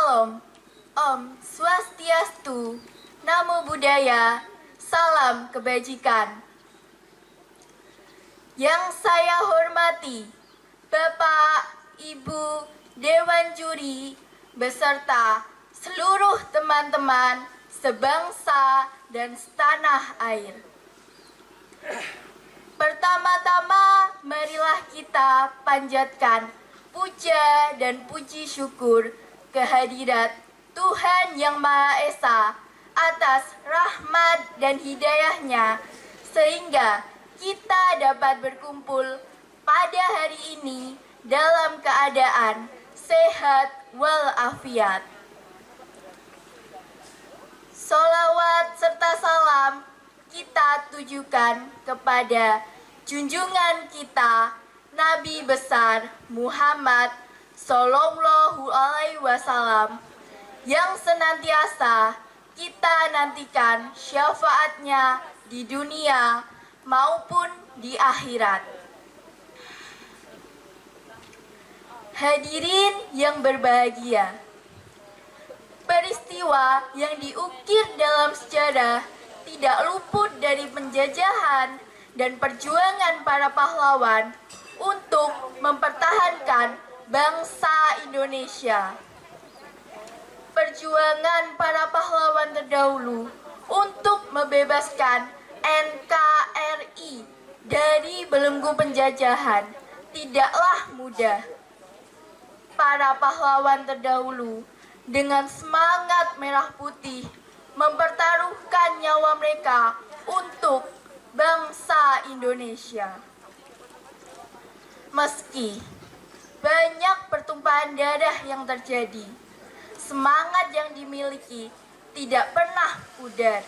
Shalom, Om Swastiastu, Namo Buddhaya, Salam Kebajikan. Yang saya hormati, Bapak, Ibu, Dewan Juri, beserta seluruh teman-teman sebangsa dan setanah air. Pertama-tama, marilah kita panjatkan puja dan puji syukur kehadirat Tuhan Yang Maha Esa atas rahmat dan hidayahnya, sehingga kita dapat berkumpul pada hari ini dalam keadaan sehat walafiat. Sholawat serta salam kita tujukan kepada junjungan kita Nabi besar Muhammad Sallallahu Alaihi Wasallam yang senantiasa kita nantikan syafaatnya di dunia maupun di akhirat. Hadirin yang berbahagia, peristiwa yang diukir dalam sejarah tidak luput dari penjajahan dan perjuangan para pahlawan untuk mempertahankan bangsa Indonesia. Perjuangan para pahlawan terdahulu untuk membebaskan NKRI dari belenggu penjajahan tidaklah mudah. Para pahlawan terdahulu dengan semangat merah putih mempertaruhkan nyawa mereka untuk bangsa Indonesia. Meski banyak pertumpahan darah yang terjadi, semangat yang dimiliki tidak pernah pudar.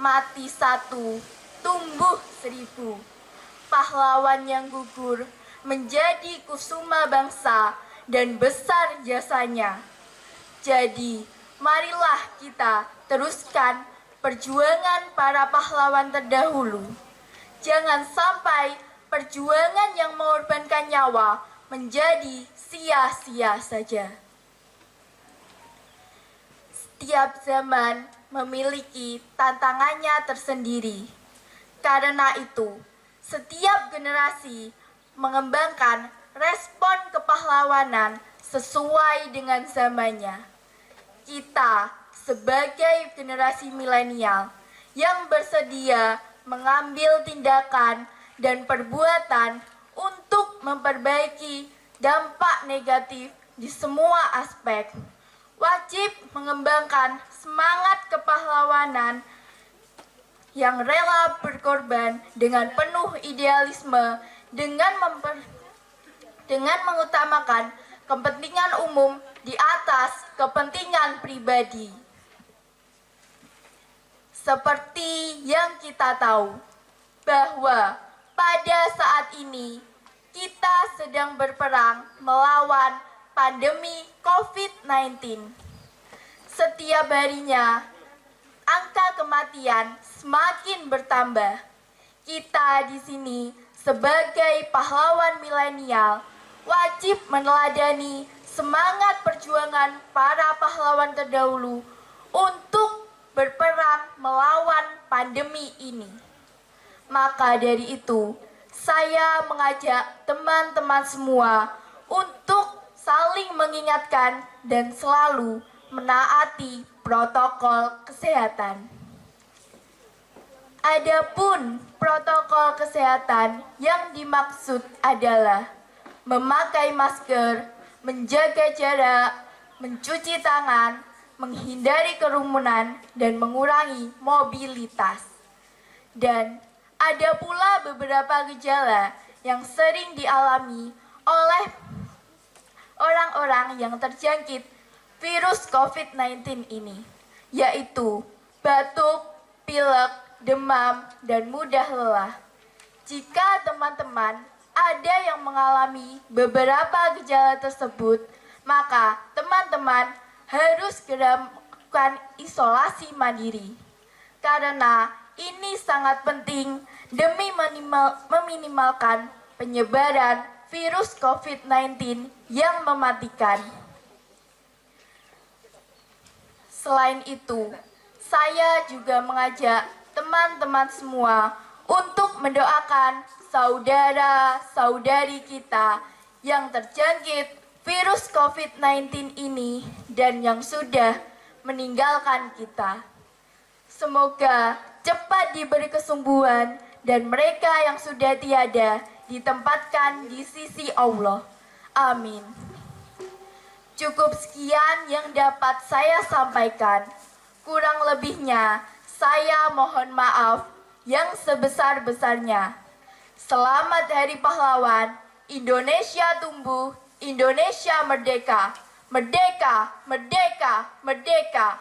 Mati satu, tumbuh seribu. Pahlawan yang gugur menjadi kusuma bangsa dan besar jasanya. Jadi, marilah kita teruskan perjuangan para pahlawan terdahulu. Jangan sampai perjuangan yang mengorbankan nyawa menjadi sia-sia saja. Setiap zaman memiliki tantangannya tersendiri. Karena itu, setiap generasi mengembangkan respon kepahlawanan sesuai dengan zamannya. Kita sebagai generasi milenial yang bersedia mengambil tindakan dan perbuatan untuk memperbaiki dampak negatif di semua aspek, wajib mengembangkan semangat kepahlawanan yang rela berkorban dengan penuh idealisme dengan mengutamakan kepentingan umum di atas kepentingan pribadi. Seperti yang kita tahu, bahwa pada saat ini kita sedang berperang melawan pandemi COVID-19. Setiap harinya, angka kematian semakin bertambah. Kita di sini sebagai pahlawan milenial wajib meneladani semangat perjuangan para pahlawan terdahulu untuk berperang melawan pandemi ini. Maka dari itu, saya mengajak teman-teman semua untuk saling mengingatkan dan selalu menaati protokol kesehatan. Adapun protokol kesehatan yang dimaksud adalah memakai masker, menjaga jarak, mencuci tangan, menghindari kerumunan, dan mengurangi mobilitas. Dan ada pula beberapa gejala yang sering dialami oleh orang-orang yang terjangkit virus COVID-19 ini, yaitu batuk, pilek, demam, dan mudah lelah. Jika teman-teman ada yang mengalami beberapa gejala tersebut, maka teman-teman harus segera melakukan isolasi mandiri. Karena ini sangat penting demi meminimalkan penyebaran virus COVID-19 yang mematikan. Selain itu, saya juga mengajak teman-teman semua untuk mendoakan saudara-saudari kita yang terjangkit virus COVID-19 ini dan yang sudah meninggalkan kita. Semoga cepat diberi kesembuhan dan mereka yang sudah tiada ditempatkan di sisi Allah. Amin. Cukup sekian yang dapat saya sampaikan. Kurang lebihnya, saya mohon maaf yang sebesar-besarnya. Selamat Hari Pahlawan, Indonesia tumbuh, Indonesia merdeka. Merdeka, merdeka, merdeka.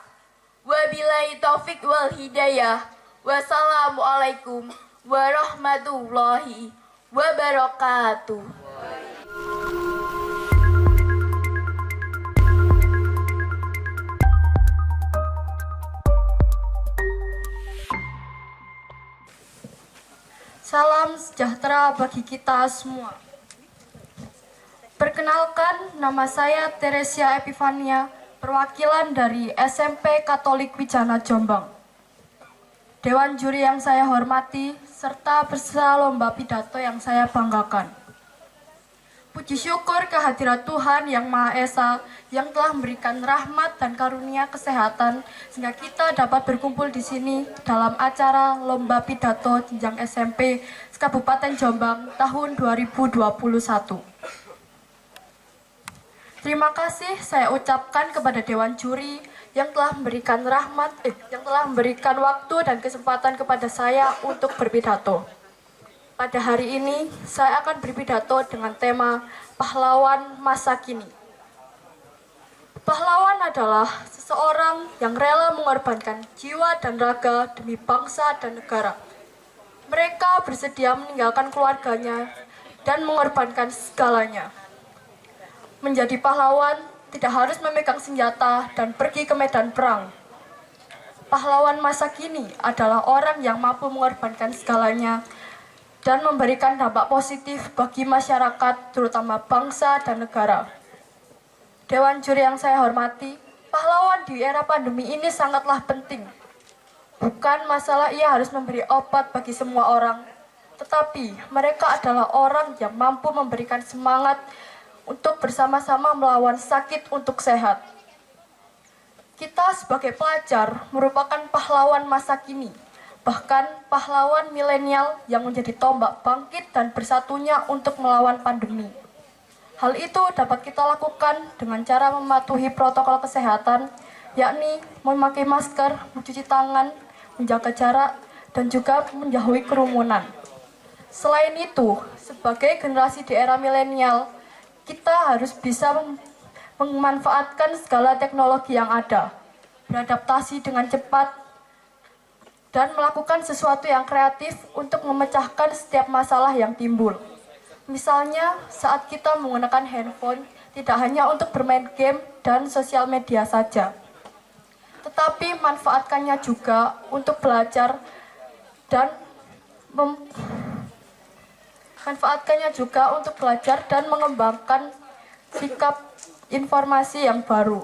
Wabillahi taufik wal hidayah. Wassalamualaikum warahmatullahi wabarakatuh. Salam sejahtera bagi kita semua. Perkenalkan, nama saya Teresia Epifania, perwakilan dari SMP Katolik Wijana Jombang. Dewan juri yang saya hormati, serta peserta lomba pidato yang saya banggakan. Puji syukur kehadirat Tuhan Yang Maha Esa yang telah memberikan rahmat dan karunia kesehatan sehingga kita dapat berkumpul di sini dalam acara lomba pidato jenjang SMP Kabupaten Jombang tahun 2021. Terima kasih saya ucapkan kepada Dewan Juri yang telah memberikan memberikan waktu dan kesempatan kepada saya untuk berpidato. Pada hari ini, saya akan berpidato dengan tema pahlawan masa kini. Pahlawan adalah seseorang yang rela mengorbankan jiwa dan raga demi bangsa dan negara. Mereka bersedia meninggalkan keluarganya dan mengorbankan segalanya. Menjadi pahlawan tidak harus memegang senjata dan pergi ke medan perang. Pahlawan masa kini adalah orang yang mampu mengorbankan segalanya dan memberikan dampak positif bagi masyarakat, terutama bangsa dan negara. Dewan juri yang saya hormati, pahlawan di era pandemi ini sangatlah penting. Bukan masalah ia harus memberi obat bagi semua orang, tetapi mereka adalah orang yang mampu memberikan semangat untuk bersama-sama melawan sakit untuk sehat. Kita sebagai pelajar merupakan pahlawan masa kini, bahkan pahlawan milenial yang menjadi tombak bangkit dan bersatunya untuk melawan pandemi. Hal itu dapat kita lakukan dengan cara mematuhi protokol kesehatan, yakni memakai masker, mencuci tangan, menjaga jarak, dan juga menjauhi kerumunan. Selain itu, sebagai generasi di era milenial, kita harus bisa memanfaatkan segala teknologi yang ada, beradaptasi dengan cepat, dan melakukan sesuatu yang kreatif untuk memecahkan setiap masalah yang timbul. Misalnya, saat kita menggunakan handphone, tidak hanya untuk bermain game dan sosial media saja, tetapi manfaatkannya juga untuk belajar dan mengembangkan sikap informasi yang baru.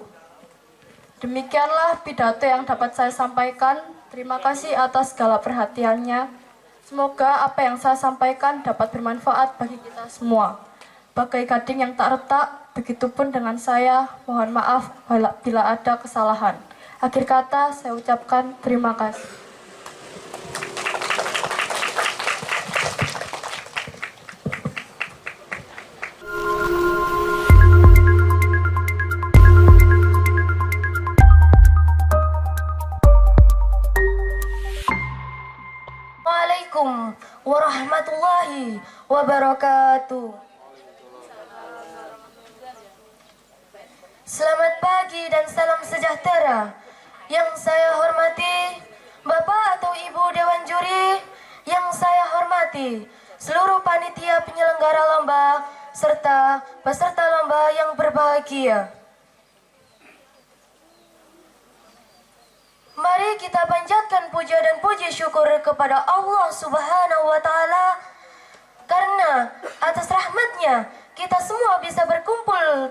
Demikianlah pidato yang dapat saya sampaikan. Terima kasih atas segala perhatiannya. Semoga apa yang saya sampaikan dapat bermanfaat bagi kita semua. Bagai gading yang tak retak, begitupun dengan saya. Mohon maaf bila ada kesalahan. Akhir kata, saya ucapkan terima kasih. Assalamualaikum warahmatullahi wabarakatuh. Selamat pagi dan salam sejahtera. Yang saya hormati Bapak atau Ibu Dewan Juri, yang saya hormati seluruh panitia penyelenggara lomba serta peserta lomba yang berbahagia. Mari kita panjatkan puja dan puji syukur kepada Allah Subhanahu wa Ta'ala, karena atas rahmatnya kita semua bisa berkumpul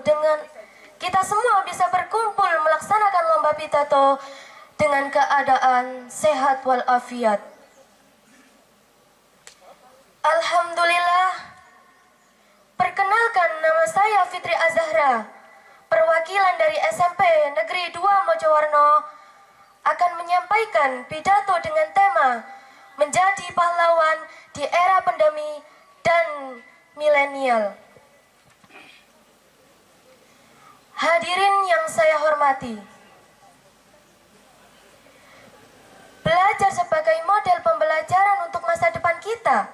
kita semua bisa berkumpul melaksanakan lomba pidato dengan keadaan sehat walafiat. Alhamdulillah. Perkenalkan, nama saya Fitri Azahra, perwakilan dari SMP Negeri 2 Mojowarno, akan menyampaikan pidato dengan tema Menjadi Pahlawan di Era Pandemi dan Milenial. Hadirin yang saya hormati, belajar sebagai model pembelajaran untuk masa depan kita.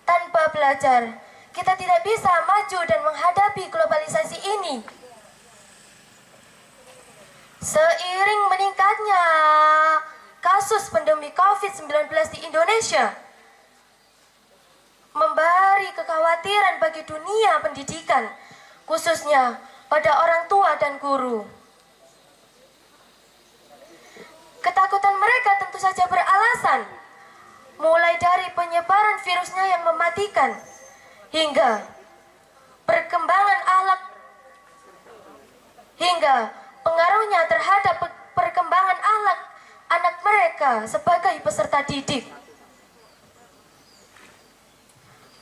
Tanpa belajar, kita tidak bisa maju dan menghadapi globalisasi ini. Seiring meningkatnya kasus pandemi COVID-19 di Indonesia, memberi kekhawatiran bagi dunia pendidikan, khususnya pada orang tua dan guru. Ketakutan mereka tentu saja beralasan, mulai dari penyebaran virusnya yang mematikan, hingga perkembangan pengaruhnya terhadap perkembangan anak mereka sebagai peserta didik.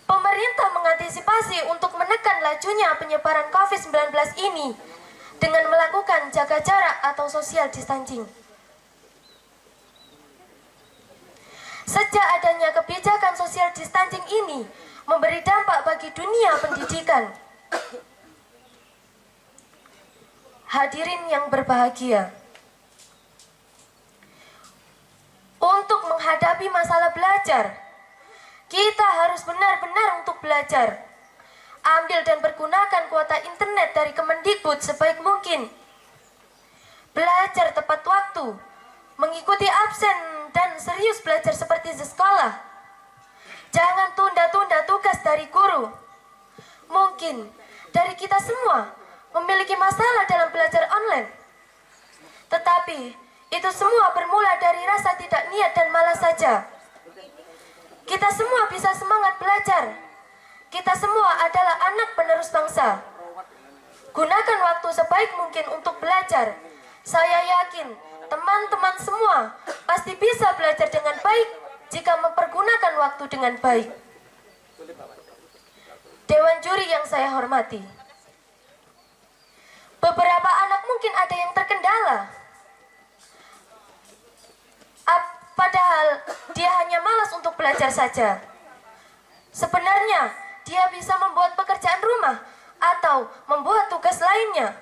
Pemerintah mengantisipasi untuk menekan lajunya penyebaran COVID-19 ini dengan melakukan jaga jarak atau social distancing. Sejak adanya kebijakan social distancing ini memberi dampak bagi dunia pendidikan. Hadirin yang berbahagia, untuk menghadapi masalah belajar, kita harus benar-benar untuk belajar. Ambil dan pergunakan kuota internet dari Kemendikbud sebaik mungkin. Belajar tepat waktu, mengikuti absen dan serius belajar seperti di sekolah. Jangan tunda-tunda tugas dari guru. Mungkin dari kita semua memiliki masalah dalam belajar online. Tetapi itu semua bermula dari rasa tidak niat dan malas saja. Kita semua bisa semangat belajar. Kita semua adalah anak penerus bangsa. Gunakan waktu sebaik mungkin untuk belajar. Saya yakin teman-teman semua pasti bisa belajar dengan baik jika mempergunakan waktu dengan baik. Dewan juri yang saya hormati, beberapa anak mungkin ada yang terkendala. Padahal dia hanya malas untuk belajar saja. Sebenarnya dia bisa membuat pekerjaan rumah atau membuat tugas lainnya.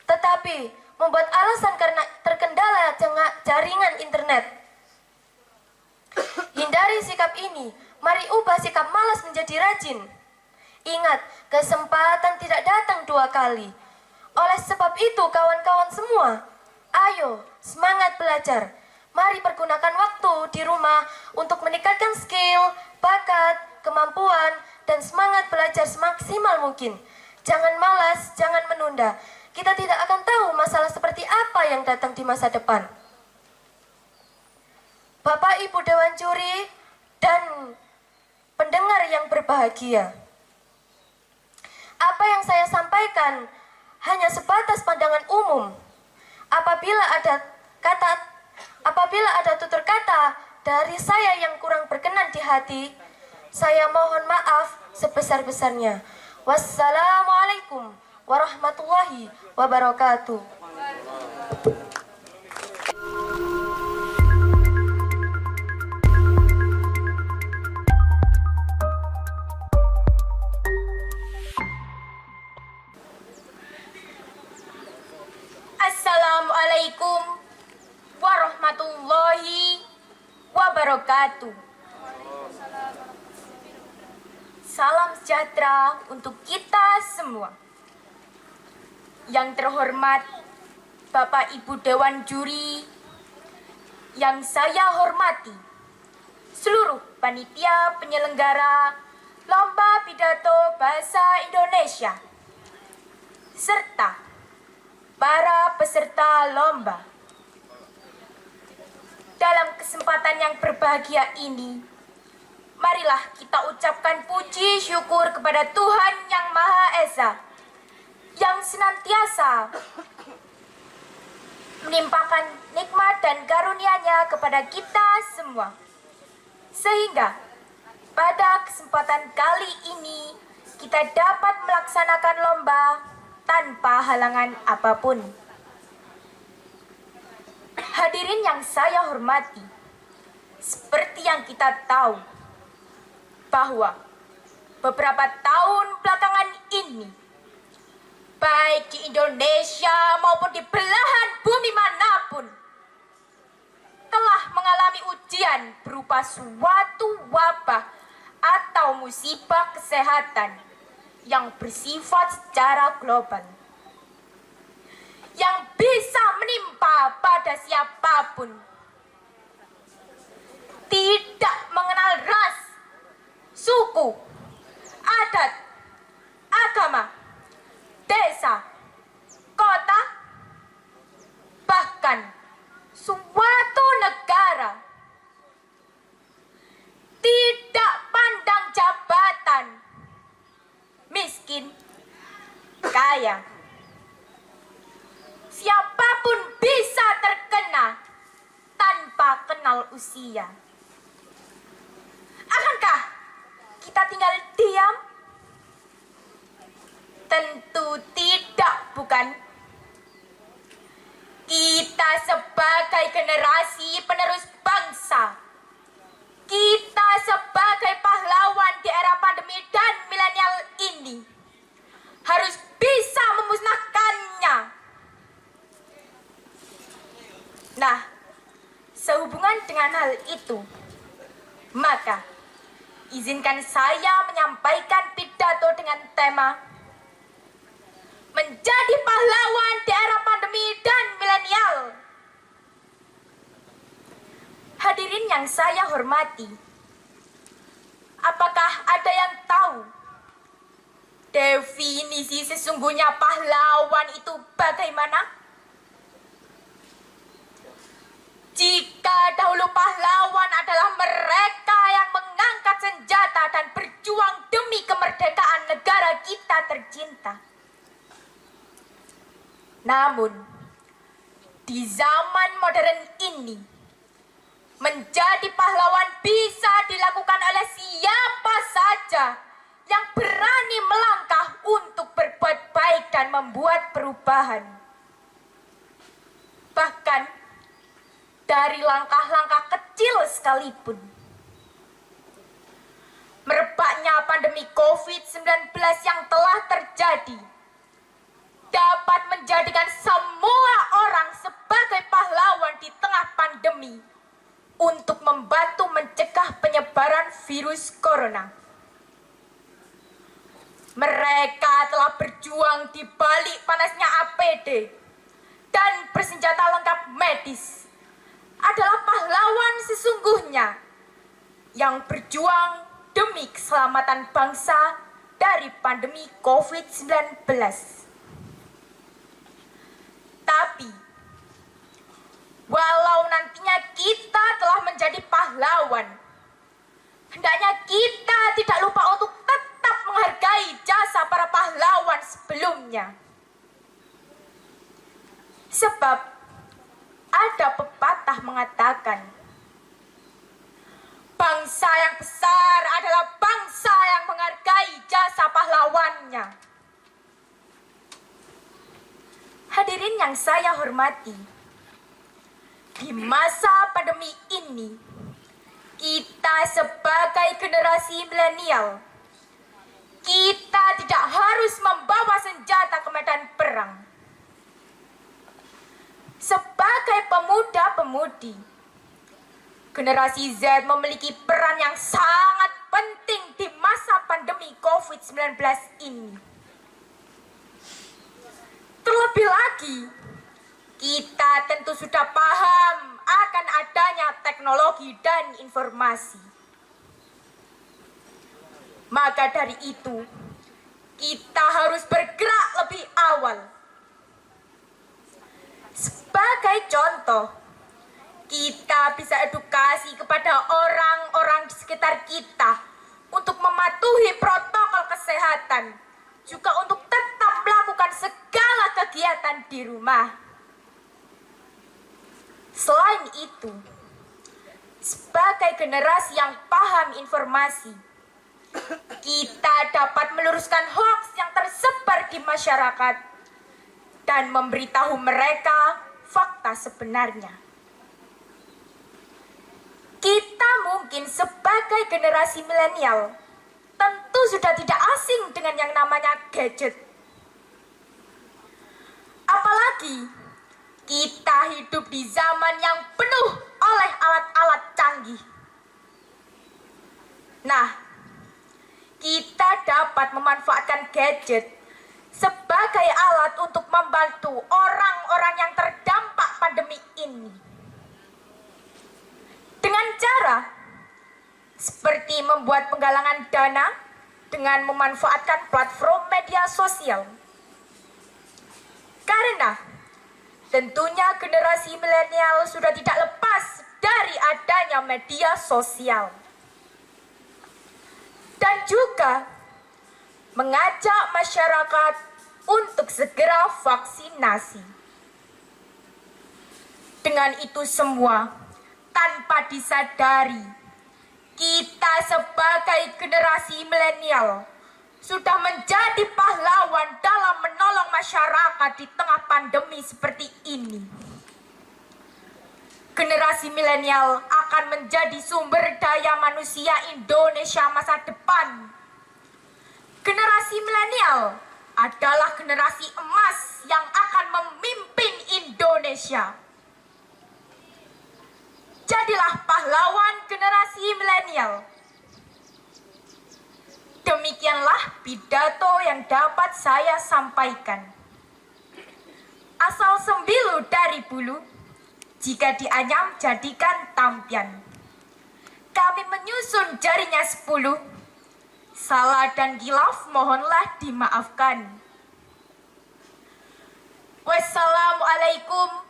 Tetapi membuat alasan karena terkendala jaringan internet. Hindari sikap ini, mari ubah sikap malas menjadi rajin. Ingat, kesempatan tidak datang 2 kali. Oleh sebab itu kawan-kawan semua, ayo semangat belajar. Mari pergunakan waktu di rumah untuk meningkatkan skill, bakat, kemampuan, dan semangat belajar semaksimal mungkin. Jangan malas, jangan menunda. Kita tidak akan tahu masalah seperti apa yang datang di masa depan. Bapak Ibu Dewan Juri dan pendengar yang berbahagia, apa yang saya sampaikan hanya sebatas pandangan umum. Apabila ada tutur kata dari saya yang kurang berkenan di hati, saya mohon maaf sebesar-besarnya. Wassalamualaikum warahmatullahi wabarakatuh. Assalamualaikum warahmatullahi wabarakatuh. Salam sejahtera untuk kita semua. Yang terhormat Bapak Ibu Dewan Juri, yang saya hormati seluruh panitia penyelenggara Lomba Pidato Bahasa Indonesia, serta para peserta lomba. Dalam kesempatan yang berbahagia ini, marilah kita ucapkan puji syukur kepada Tuhan Yang Maha Esa yang senantiasa menimpakan nikmat dan karunia-Nya kepada kita semua. Sehingga pada kesempatan kali ini kita dapat melaksanakan lomba tanpa halangan apapun. Hadirin yang saya hormati, seperti yang kita tahu bahwa beberapa tahun belakangan ini, baik di Indonesia maupun di belahan bumi manapun, telah mengalami ujian berupa suatu wabah atau musibah kesehatan yang bersifat secara global, yang bisa menimpa pada siapapun, tidak mengenal ras, suku, adat, agama, desa, kota, bahkan suatu negara. Tidak pandang jabatan, miskin, kaya. Siapapun bisa terkena tanpa kenal usia. Akankah kita tinggal diam? Tentu tidak, bukan? Kita sebagai generasi penerus bangsa, kita sebagai pahlawan di era pandemi dan milenial ini harus bisa memusnahkannya. Nah, sehubungan dengan hal itu, maka izinkan saya menyampaikan pidato dengan tema Menjadi Pahlawan di Era Pandemi dan Milenial. Hadirin yang saya hormati, apakah ada yang tahu definisi sesungguhnya pahlawan itu bagaimana? Jika dahulu pahlawan adalah mereka yang mengangkat senjata dan berjuang demi kemerdekaan negara kita tercinta. Namun, di zaman modern ini, menjadi pahlawan bisa dilakukan oleh siapa saja yang berani melangkah untuk berbuat baik dan membuat perubahan. Bahkan, dari langkah-langkah kecil sekalipun. Merebaknya pandemi COVID-19 yang telah terjadi dapat menjadikan semua orang sebagai pahlawan di tengah pandemi untuk membantu mencegah penyebaran virus corona. Mereka telah berjuang di balik panasnya APD dan bersenjata lengkap medis, adalah pahlawan sesungguhnya yang berjuang demi keselamatan bangsa dari pandemi COVID-19. Tapi, walau nantinya kita telah menjadi pahlawan, hendaknya kita tidak lupa untuk tetap menghargai jasa para pahlawan sebelumnya. Sebab, ada pepatah mengatakan, bangsa yang besar adalah bangsa yang menghargai jasa pahlawannya. Hadirin yang saya hormati, di masa pandemi ini, kita sebagai generasi milenial, kita tidak harus membawa senjata ke medan perang. Sebagai pemuda-pemudi, generasi Z memiliki peran yang sangat penting di masa pandemi COVID-19 ini. Terlebih lagi, kita tentu sudah paham akan adanya teknologi dan informasi. Maka dari itu, kita harus bergerak lebih awal. Sebagai contoh, kita bisa edukasi kepada orang-orang di sekitar kita untuk mematuhi protokol kesehatan juga untuk tetap melakukan segala kegiatan di rumah. Selain itu, sebagai generasi yang paham informasi, kita dapat meluruskan hoaks yang tersebar di masyarakat dan memberitahu mereka fakta sebenarnya. Kita mungkin sebagai generasi milenial tentu sudah tidak asing dengan yang namanya gadget. Apalagi kita hidup di zaman yang penuh oleh alat-alat canggih. Nah, kita dapat memanfaatkan gadget sebagai alat untuk membantu orang-orang yang terdampak pandemi ini. Dengan cara seperti membuat penggalangan dana dengan memanfaatkan platform media sosial. Karena tentunya generasi milenial sudah tidak lepas dari adanya media sosial. Dan juga mengajak masyarakat untuk segera vaksinasi. Dengan itu semua, tanpa disadari, kita sebagai generasi milenial sudah menjadi pahlawan dalam menolong masyarakat di tengah pandemi seperti ini. Generasi milenial akan menjadi sumber daya manusia Indonesia masa depan. Generasi milenial adalah generasi emas yang akan memimpin Indonesia. Jadilah pahlawan generasi milenial. Demikianlah pidato yang dapat saya sampaikan. Asal sembilu dari bulu, jika dianyam jadikan tampian. Kami menyusun jarinya 10. Salah dan khilaf mohonlah dimaafkan. Wassalamualaikum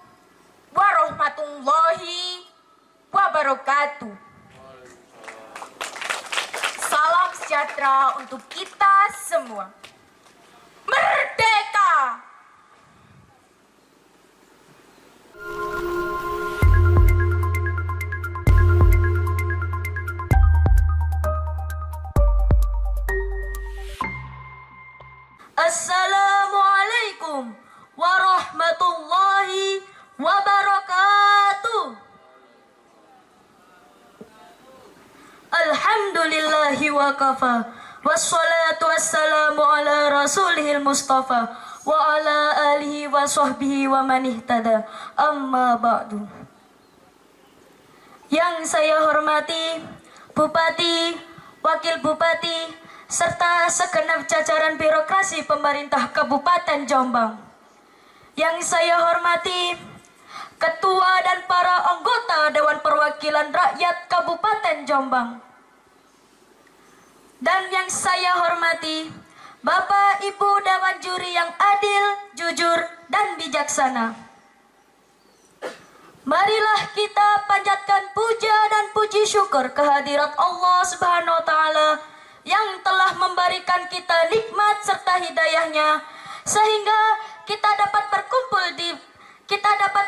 warahmatullahi wabarakatuh. Salam sejahtera untuk kita semua. Merdeka! Assalamualaikum warahmatullahi wabarakatuh. Alhamdulillahi wa kafa, wassalatu wassalamu ala rasulihil mustafa, wa ala alihi wa sahbihi wa man ihtada, amma ba'du. Yang saya hormati Bupati, Wakil Bupati, serta segenap jajaran birokrasi pemerintah Kabupaten Jombang. Yang saya hormati Ketua dan para anggota Dewan Perwakilan Rakyat Kabupaten Jombang. Dan yang saya hormati Bapak Ibu Dewan Juri yang adil, jujur, dan bijaksana. Marilah kita panjatkan puja dan puji syukur kehadirat Allah Subhanahu wa Ta'ala yang telah memberikan kita nikmat serta hidayahnya sehingga kita dapat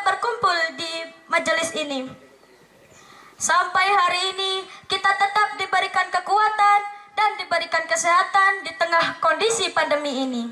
berkumpul di majelis ini. Sampai hari ini kita tetap diberikan kekuatan dan diberikan kesehatan di tengah kondisi pandemi ini.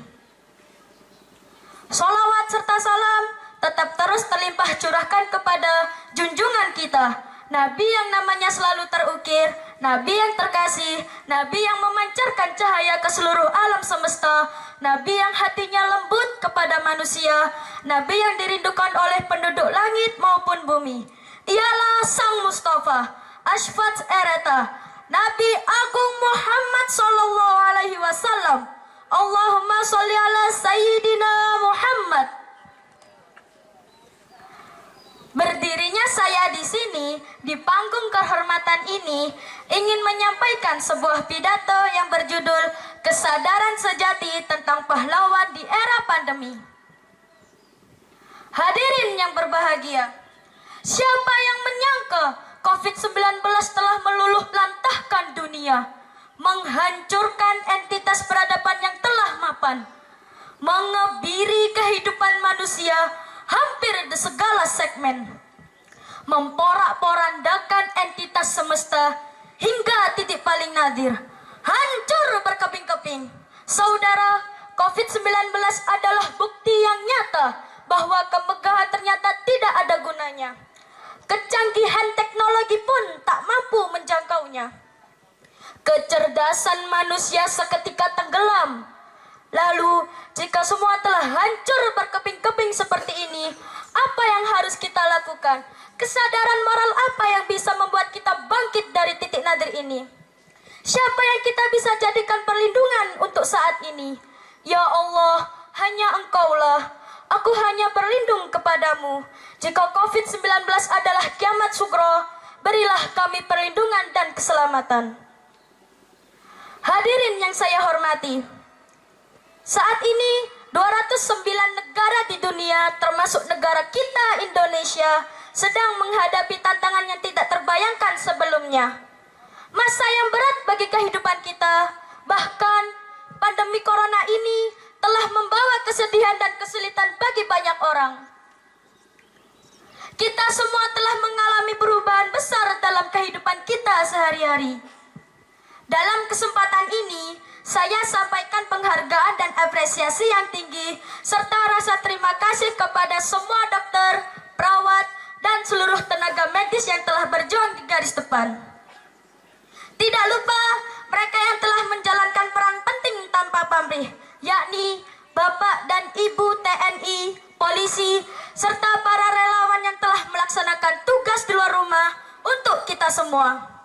Sholawat serta salam tetap terus terlimpah curahkan kepada junjungan kita, Nabi yang namanya selalu terukir, Nabi yang terkasih, Nabi yang memancarkan cahaya ke seluruh alam semesta, Nabi yang hatinya lembut kepada manusia, Nabi yang dirindukan oleh penduduk langit maupun bumi. Ialah Sang Mustafa, Ashfat Ereta, Nabi Agung Muhammad Sallallahu Alaihi Wasallam. Allahumma sholli ala Sayyidina Muhammad. Berdirinya saya di sini, di panggung kehormatan ini, ingin menyampaikan sebuah pidato yang berjudul Kesadaran Sejati tentang Pahlawan di Era Pandemi. Hadirin yang berbahagia, siapa yang menyangka COVID-19 telah meluluh lantahkan dunia, menghancurkan entitas peradaban yang telah mapan, depan, mengebiri kehidupan manusia hampir di segala segmen, memporak-porandakan entitas semesta hingga titik paling nadir, hancur berkeping-keping. Saudara, COVID-19 adalah bukti yang nyata bahwa kemegahan ternyata tidak ada gunanya. Kecanggihan teknologi pun tak mampu menjangkaunya. Kecerdasan manusia seketika tenggelam. Lalu, jika semua telah hancur berkeping-keping seperti ini, apa yang harus kita lakukan? Kesadaran moral apa yang bisa membuat kita bangkit dari titik nadir ini? Siapa yang kita bisa jadikan perlindungan untuk saat ini? Ya Allah, hanya Engkaulah. Aku hanya berlindung kepadamu. Jika COVID-19 adalah kiamat sugro, berilah kami perlindungan dan keselamatan. Hadirin yang saya hormati, saat ini 209 negara di dunia termasuk negara kita Indonesia sedang menghadapi tantangan yang tidak terbayangkan sebelumnya. Masa yang berat bagi kehidupan kita, bahkan pandemi corona ini telah membawa kesedihan dan kesulitan bagi banyak orang. Kita semua telah mengalami perubahan besar dalam kehidupan kita sehari-hari. Dalam kesempatan ini, saya sampaikan penghargaan dan apresiasi yang tinggi serta rasa terima kasih kepada semua dokter, perawat, dan seluruh tenaga medis yang telah berjuang di garis depan. Tidak lupa mereka yang telah menjalankan peran penting tanpa pamrih, yakni Bapak dan Ibu TNI, polisi, serta para relawan yang telah melaksanakan tugas di luar rumah untuk kita semua.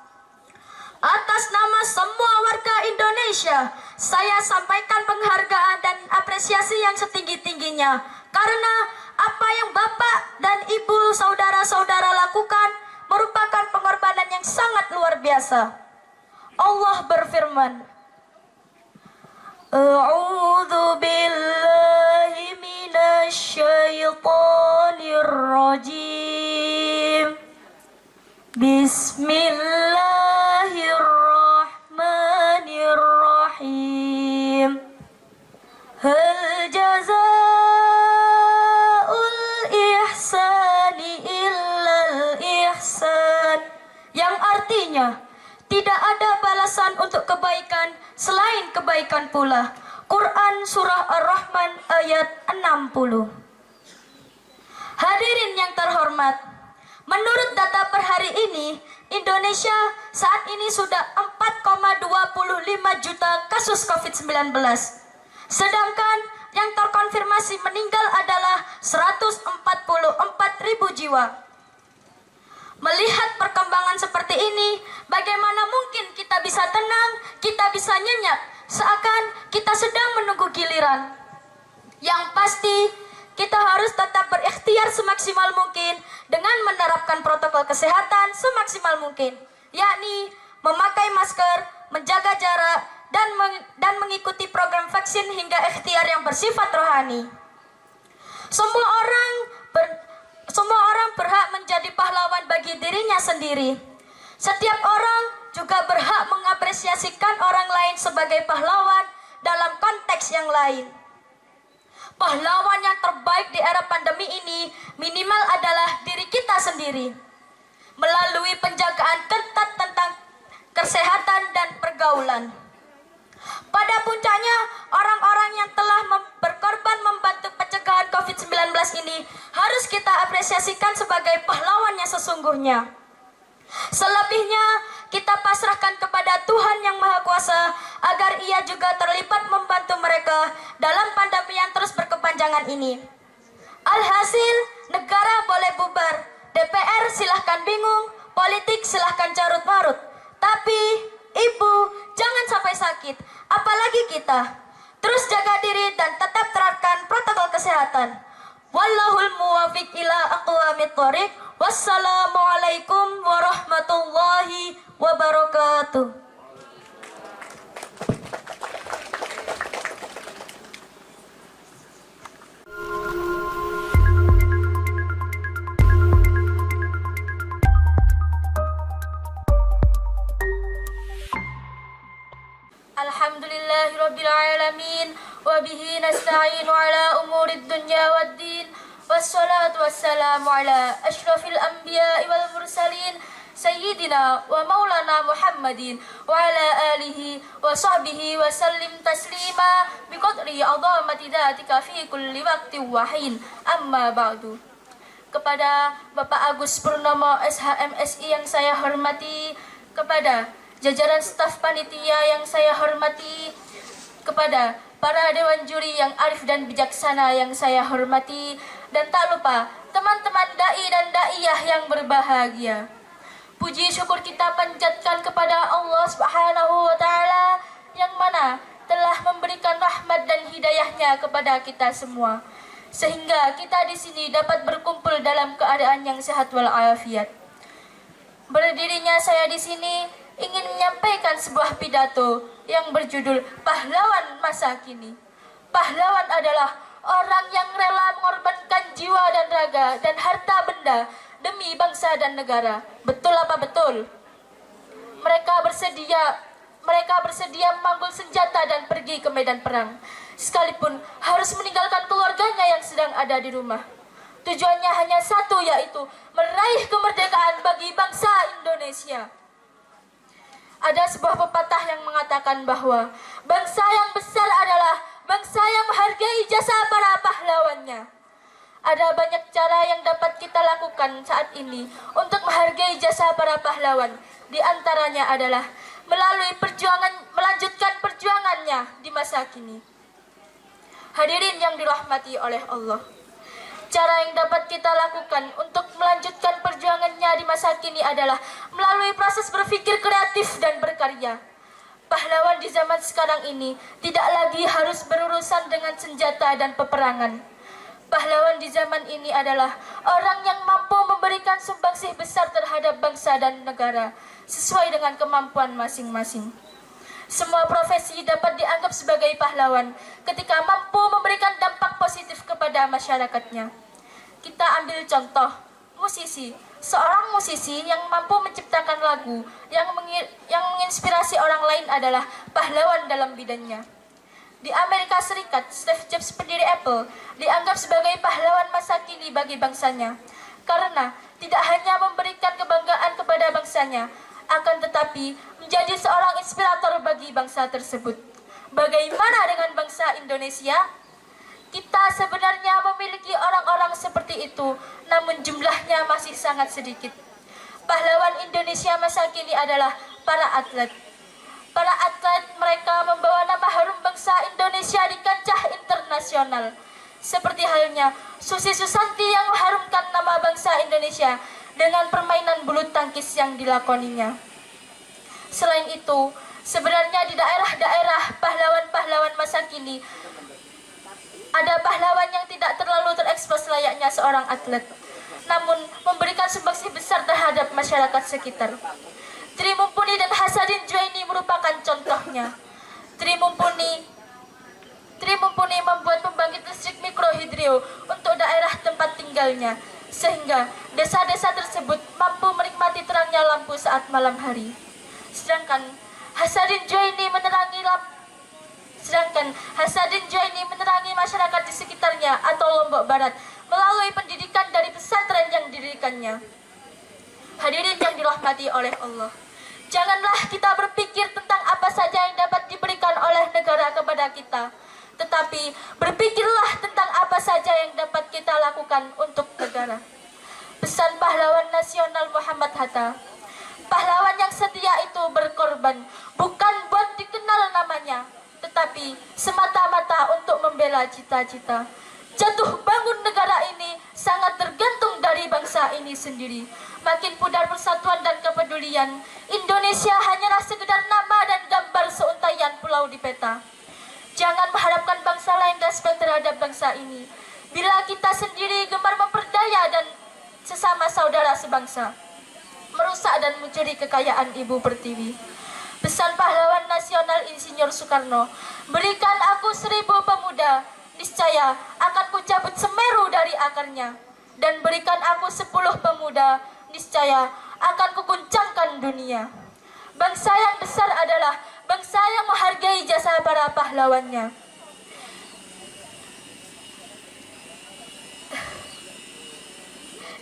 Atas nama semua warga Indonesia, saya sampaikan penghargaan dan apresiasi yang setinggi-tingginya karena apa yang Bapak dan Ibu saudara-saudara lakukan merupakan pengorbanan yang sangat luar biasa. Allah berfirman, A'udzu billahi minasy syaithanir rajim. Bismillahirrahmanirrahim. Hal jazaa'ul ihsani illal ihsan. Yang artinya, tidak ada balasan untuk kebaikan selain kebaikan pula. Quran Surah Ar-Rahman ayat 60. Hadirin yang terhormat, menurut data per hari ini, Indonesia saat ini sudah 4,25 juta kasus COVID-19. Sedangkan yang terkonfirmasi meninggal adalah 144.000 jiwa. Melihat perkembangan seperti ini, bagaimana mungkin kita bisa tenang, kita bisa nyenyak, seakan kita sedang menunggu giliran. Yang pasti, kita harus tetap berikhtiar semaksimal mungkin dengan menerapkan protokol kesehatan semaksimal mungkin, yakni memakai masker, menjaga jarak, dan mengikuti program vaksin hingga ikhtiar yang bersifat rohani. Semua orang berhak menjadi pahlawan bagi dirinya sendiri. Setiap orang juga berhak mengapresiasikan orang lain sebagai pahlawan dalam konteks yang lain. Pahlawan yang terbaik di era pandemi ini minimal adalah diri kita sendiri. Melalui penjagaan ketat tentang kesehatan dan pergaulan. Pada puncaknya, orang-orang yang telah berkorban membantu pencegahan COVID-19 ini harus kita apresiasikan sebagai pahlawan yang sesungguhnya. Selebihnya, kita pasrahkan kepada Tuhan Yang Maha Kuasa agar Ia juga terlibat membantu mereka dalam pandemi yang terus berkepanjangan ini. Alhasil, negara boleh bubar, DPR silahkan bingung, politik silahkan carut-marut. Tapi, Ibu, jangan sampai sakit, apalagi kita. Terus jaga diri dan tetap terapkan protokol kesehatan. Wallahul muwafiq ila aqwamit thoriq. Wassalamualaikum warahmatullahi wabarakatuh. Alhamdulillahirabbil alamin. وبه نستعين على أمور الدنيا والدين والصلاة والسلام على أشرف الأنبياء والمرسلين سيدنا ومولانا محمد وعلى آله وصحبه وسلم تسليما بقدر عظمة ذاتك في كل وقت وحين أما بعد. Kepada Bapak Agus Purnomo SHMSI yang saya hormati, kepada jajaran staf panitia yang saya hormati, kepada para dewan juri yang arif dan bijaksana yang saya hormati, dan tak lupa teman-teman dai dan daiyah yang berbahagia. Puji syukur kita panjatkan kepada Allah Subhanahu wa taala yang mana telah memberikan rahmat dan hidayahnya kepada kita semua, sehingga kita di sini dapat berkumpul dalam keadaan yang sehat walafiat. Berdirinya saya di sini ingin menyampaikan sebuah pidato yang berjudul Pahlawan Masa Kini. Pahlawan adalah orang yang rela mengorbankan jiwa dan raga dan harta benda demi bangsa dan negara. Betul apa betul? Mereka bersedia memanggul senjata dan pergi ke medan perang, sekalipun harus meninggalkan keluarganya yang sedang ada di rumah. Tujuannya hanya satu, yaitu meraih kemerdekaan bagi bangsa Indonesia. Ada sebuah pepatah yang mengatakan bahwa bangsa yang besar adalah bangsa yang menghargai jasa para pahlawannya. Ada banyak cara yang dapat kita lakukan saat ini untuk menghargai jasa para pahlawan. Di antaranya adalah melanjutkan perjuangannya di masa kini. Hadirin yang dirahmati oleh Allah, cara yang dapat kita lakukan untuk melanjutkan perjuangannya di masa kini adalah melalui proses berpikir kreatif dan berkarya. Pahlawan di zaman sekarang ini tidak lagi harus berurusan dengan senjata dan peperangan. Pahlawan di zaman ini adalah orang yang mampu memberikan sumbangsih besar terhadap bangsa dan negara sesuai dengan kemampuan masing-masing. Semua profesi dapat dianggap sebagai pahlawan ketika mampu memberikan dampak positif kepada masyarakatnya. Kita ambil contoh, musisi. Seorang musisi yang mampu menciptakan lagu yang menginspirasi orang lain adalah pahlawan dalam bidangnya. Di Amerika Serikat, Steve Jobs, pendiri Apple, dianggap sebagai pahlawan masa kini bagi bangsanya, karena tidak hanya memberikan kebanggaan kepada bangsanya, akan tetapi menjadi seorang inspirator bagi bangsa tersebut. Bagaimana dengan bangsa Indonesia? Kita sebenarnya memiliki orang-orang seperti itu, namun jumlahnya masih sangat sedikit. Pahlawan Indonesia masa kini adalah para atlet. Para atlet mereka membawa nama harum bangsa Indonesia di kancah internasional. Seperti halnya Susi Susanti yang mengharumkan nama bangsa Indonesia dengan permainan bulu tangkis yang dilakoninya. Selain itu, sebenarnya di daerah-daerah pahlawan-pahlawan masa kini ada pahlawan yang tidak terlalu terekspos layaknya seorang atlet, namun memberikan sumbangsih besar terhadap masyarakat sekitar. Tri Mumpuni dan Hasaddin Juwaini merupakan contohnya. Tri Mumpuni membuat pembangkit listrik mikrohidro untuk daerah tempat tinggalnya, sehingga desa-desa tersebut mampu menikmati terangnya lampu saat malam hari. Sedangkan Hasaddin Juwaini menerangi masyarakat di sekitarnya atau Lombok Barat melalui pendidikan dari pesantren yang didirikannya. Hadirin yang dirahmati oleh Allah, janganlah kita berpikir tentang apa saja yang dapat diberikan oleh negara kepada kita, tetapi berpikirlah tentang apa saja yang dapat kita lakukan untuk negara. Pesan pahlawan nasional Muhammad Hatta, pahlawan yang setia itu berkorban bukan buat dikenal namanya, tetapi semata-mata untuk membela cita-cita. Jatuh bangun negara ini sangat tergantung dari bangsa ini sendiri. Makin pudar persatuan dan kepedulian, Indonesia hanyalah sekedar nama dan gambar seuntaian pulau di peta. Jangan mengharapkan bangsa lain respek terhadap bangsa ini, bila kita sendiri gemar memperdaya dan sesama saudara sebangsa, merusak dan mencuri kekayaan Ibu Pertiwi. Pesan pahlawan nasional Insinyur Soekarno, berikan aku 1000 pemuda, niscaya akan kucabut Semeru dari akarnya, dan berikan aku 10 pemuda, niscaya akan kuguncangkan dunia. Bangsa yang besar adalah bangsa yang menghargai jasa para pahlawannya.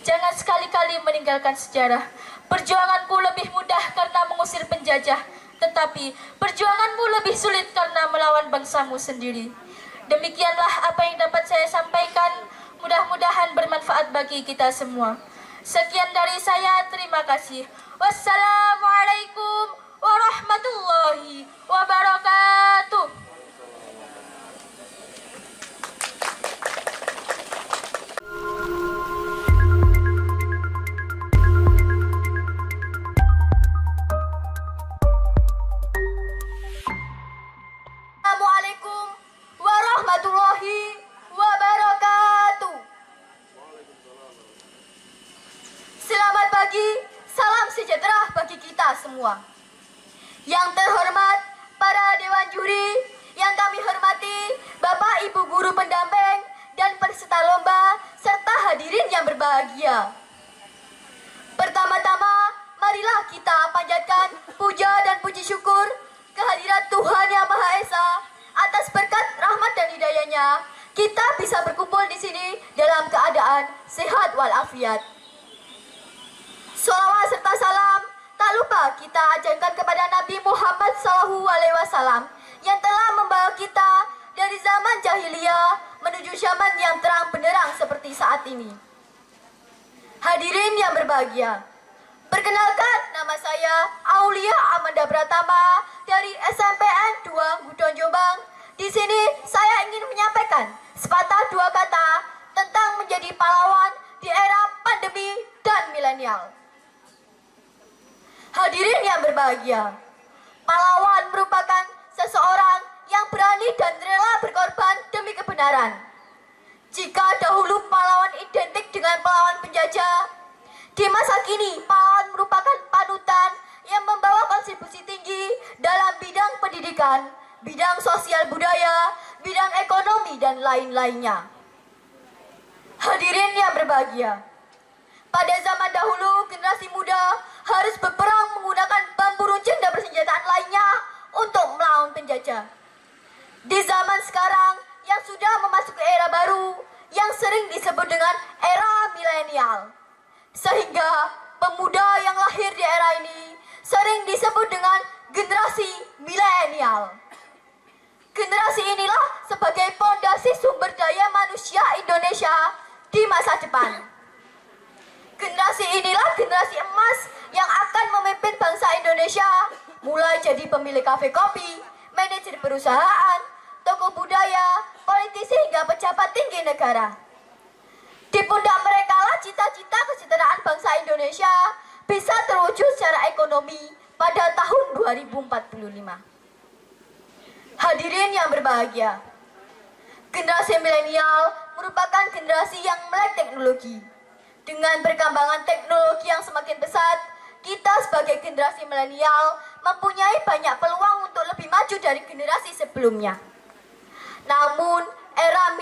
Jangan sekali-kali meninggalkan sejarah. Perjuanganku lebih mudah karena mengusir penjajah, tetapi perjuanganmu lebih sulit karena melawan bangsamu sendiri. Demikianlah apa yang dapat saya sampaikan. Mudah-mudahan bermanfaat bagi kita semua. Sekian dari saya, terima kasih. Wassalamualaikum warahmatullahi wabarakatuh. Assalamualaikum warahmatullahi wabarakatuh. Selamat pagi, salam sejahtera bagi kita semua. Yang terhormat para dewan juri, yang kami hormati Bapak Ibu guru pendamping dan peserta lomba serta hadirin yang berbahagia. Pertama-tama, marilah kita panjatkan puja dan puji syukur kehadirat Tuhan Yang Maha Esa atas berkat rahmat dan hidayahnya. Kita bisa berkumpul di sini dalam keadaan sehat walafiat. Sholawat serta salam tak lupa kita ajarkan kepada Nabi Muhammad SAW yang telah membawa kita dari zaman jahiliyah menuju zaman yang terang benderang seperti saat ini. Hadirin yang berbahagia, perkenalkan, nama saya Aulia Amanda Pratama dari SMPN 2 Gudon Jombang. Di sini saya ingin menyampaikan sepatah dua kata tentang menjadi pahlawan di era pandemi dan milenial. Hadirin yang berbahagia, pahlawan merupakan seseorang yang berani dan rela berkorban demi kebenaran. Jika dahulu pahlawan identik dengan pahlawan penjajah, di masa kini pahlawan merupakan panutan yang membawa kontribusi tinggi dalam bidang pendidikan, bidang sosial budaya, bidang ekonomi, dan lain-lainnya. Hadirin yang berbahagia, pada zaman dahulu generasi muda harus berperang menggunakan bambu runcing dan persenjataan lainnya untuk melawan penjajah. Di zaman sekarang yang sudah memasuki era baru yang sering disebut dengan era milenial, sehingga pemuda yang lahir di era ini sering disebut dengan generasi milenial. Generasi inilah sebagai fondasi sumber daya manusia Indonesia di masa depan. Generasi inilah generasi emas yang akan memimpin bangsa Indonesia, mulai jadi pemilik kafe kopi, manajer perusahaan, tokoh budaya, politisi hingga pejabat tinggi negara. Di pundak mereka lah cita-cita kesejahteraan bangsa Indonesia bisa terwujud secara ekonomi pada tahun 2045. Hadirin yang berbahagia, generasi milenial merupakan generasi yang melek teknologi. Dengan perkembangan teknologi yang semakin pesat, kita sebagai generasi milenial mempunyai banyak peluang untuk lebih maju dari generasi sebelumnya. Namun, era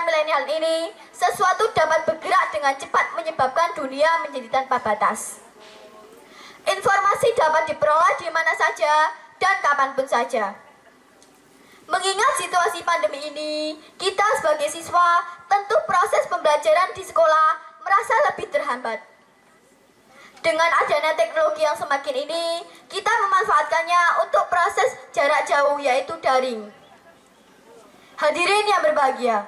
milenial ini sesuatu dapat bergerak dengan cepat menyebabkan dunia menjadi tanpa batas. Informasi dapat diperoleh di mana saja dan kapanpun saja. Mengingat situasi pandemi ini, kita sebagai siswa tentu proses pembelajaran di sekolah merasa lebih terhambat. Dengan adanya teknologi yang semakin ini, kita memanfaatkannya untuk proses jarak jauh yaitu daring. Hadirin yang berbahagia,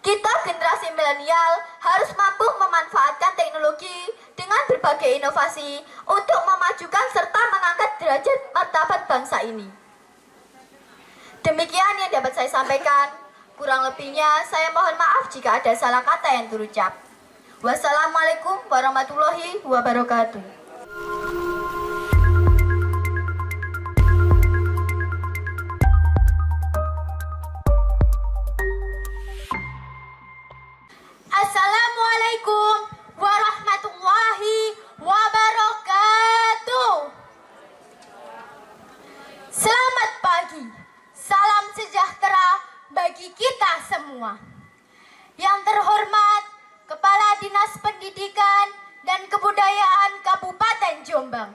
kita generasi milenial harus mampu memanfaatkan teknologi dengan berbagai inovasi untuk memajukan serta mengangkat derajat martabat bangsa ini. Demikian yang dapat saya sampaikan. Kurang lebihnya saya mohon maaf jika ada salah kata yang terucap. Wassalamualaikum warahmatullahi wabarakatuh. Assalamualaikum warahmatullahi wabarakatuh. Selamat pagi, salam sejahtera bagi kita semua. Yang terhormat Kepala Dinas Pendidikan dan Kebudayaan Kabupaten Jombang,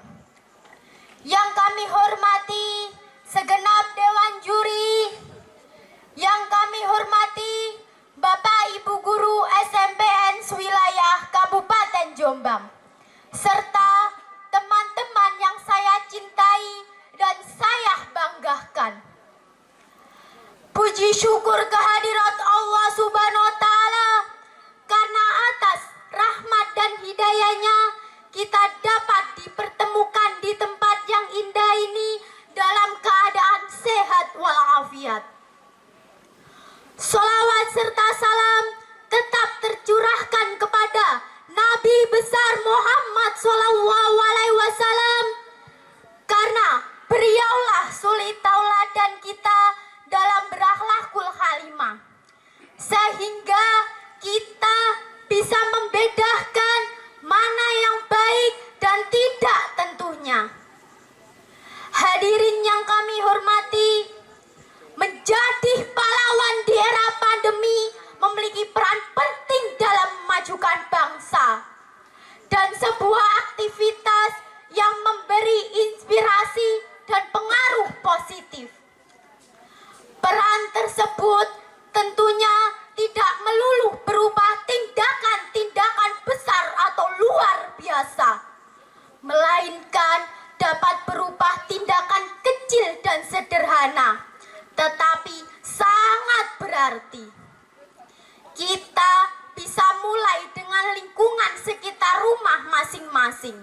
yang kami hormati segenap Dewan Juri, yang kami hormati Bapak Ibu Guru SMPN Wilayah Puji syukur kehadirat Allah Subhanahu wa Ta'ala, karena atas rahmat dan hidayahnya kita dapat dipertemukan di tempat yang indah ini dalam keadaan sehat walafiat. Sholawat serta salam tetap tercurahkan kepada Nabi besar Muhammad Sallallahu Alaihi Wasallam, karena beliaulah suri tauladan kita dalam berakhlakul karimah, sehingga kita bisa membedakan mana yang baik dan tidak tentunya. Hadirin yang kami hormati, menjadi pahlawan di era pandemi memiliki peran penting dalam memajukan bangsa dan sebuah aktivitas yang memberi inspirasi dan pengaruh positif. Peran tersebut tentunya tidak melulu berupa tindakan-tindakan besar atau luar biasa, melainkan dapat berupa tindakan kecil dan sederhana, tetapi sangat berarti. Kita bisa mulai dengan lingkungan sekitar rumah masing-masing.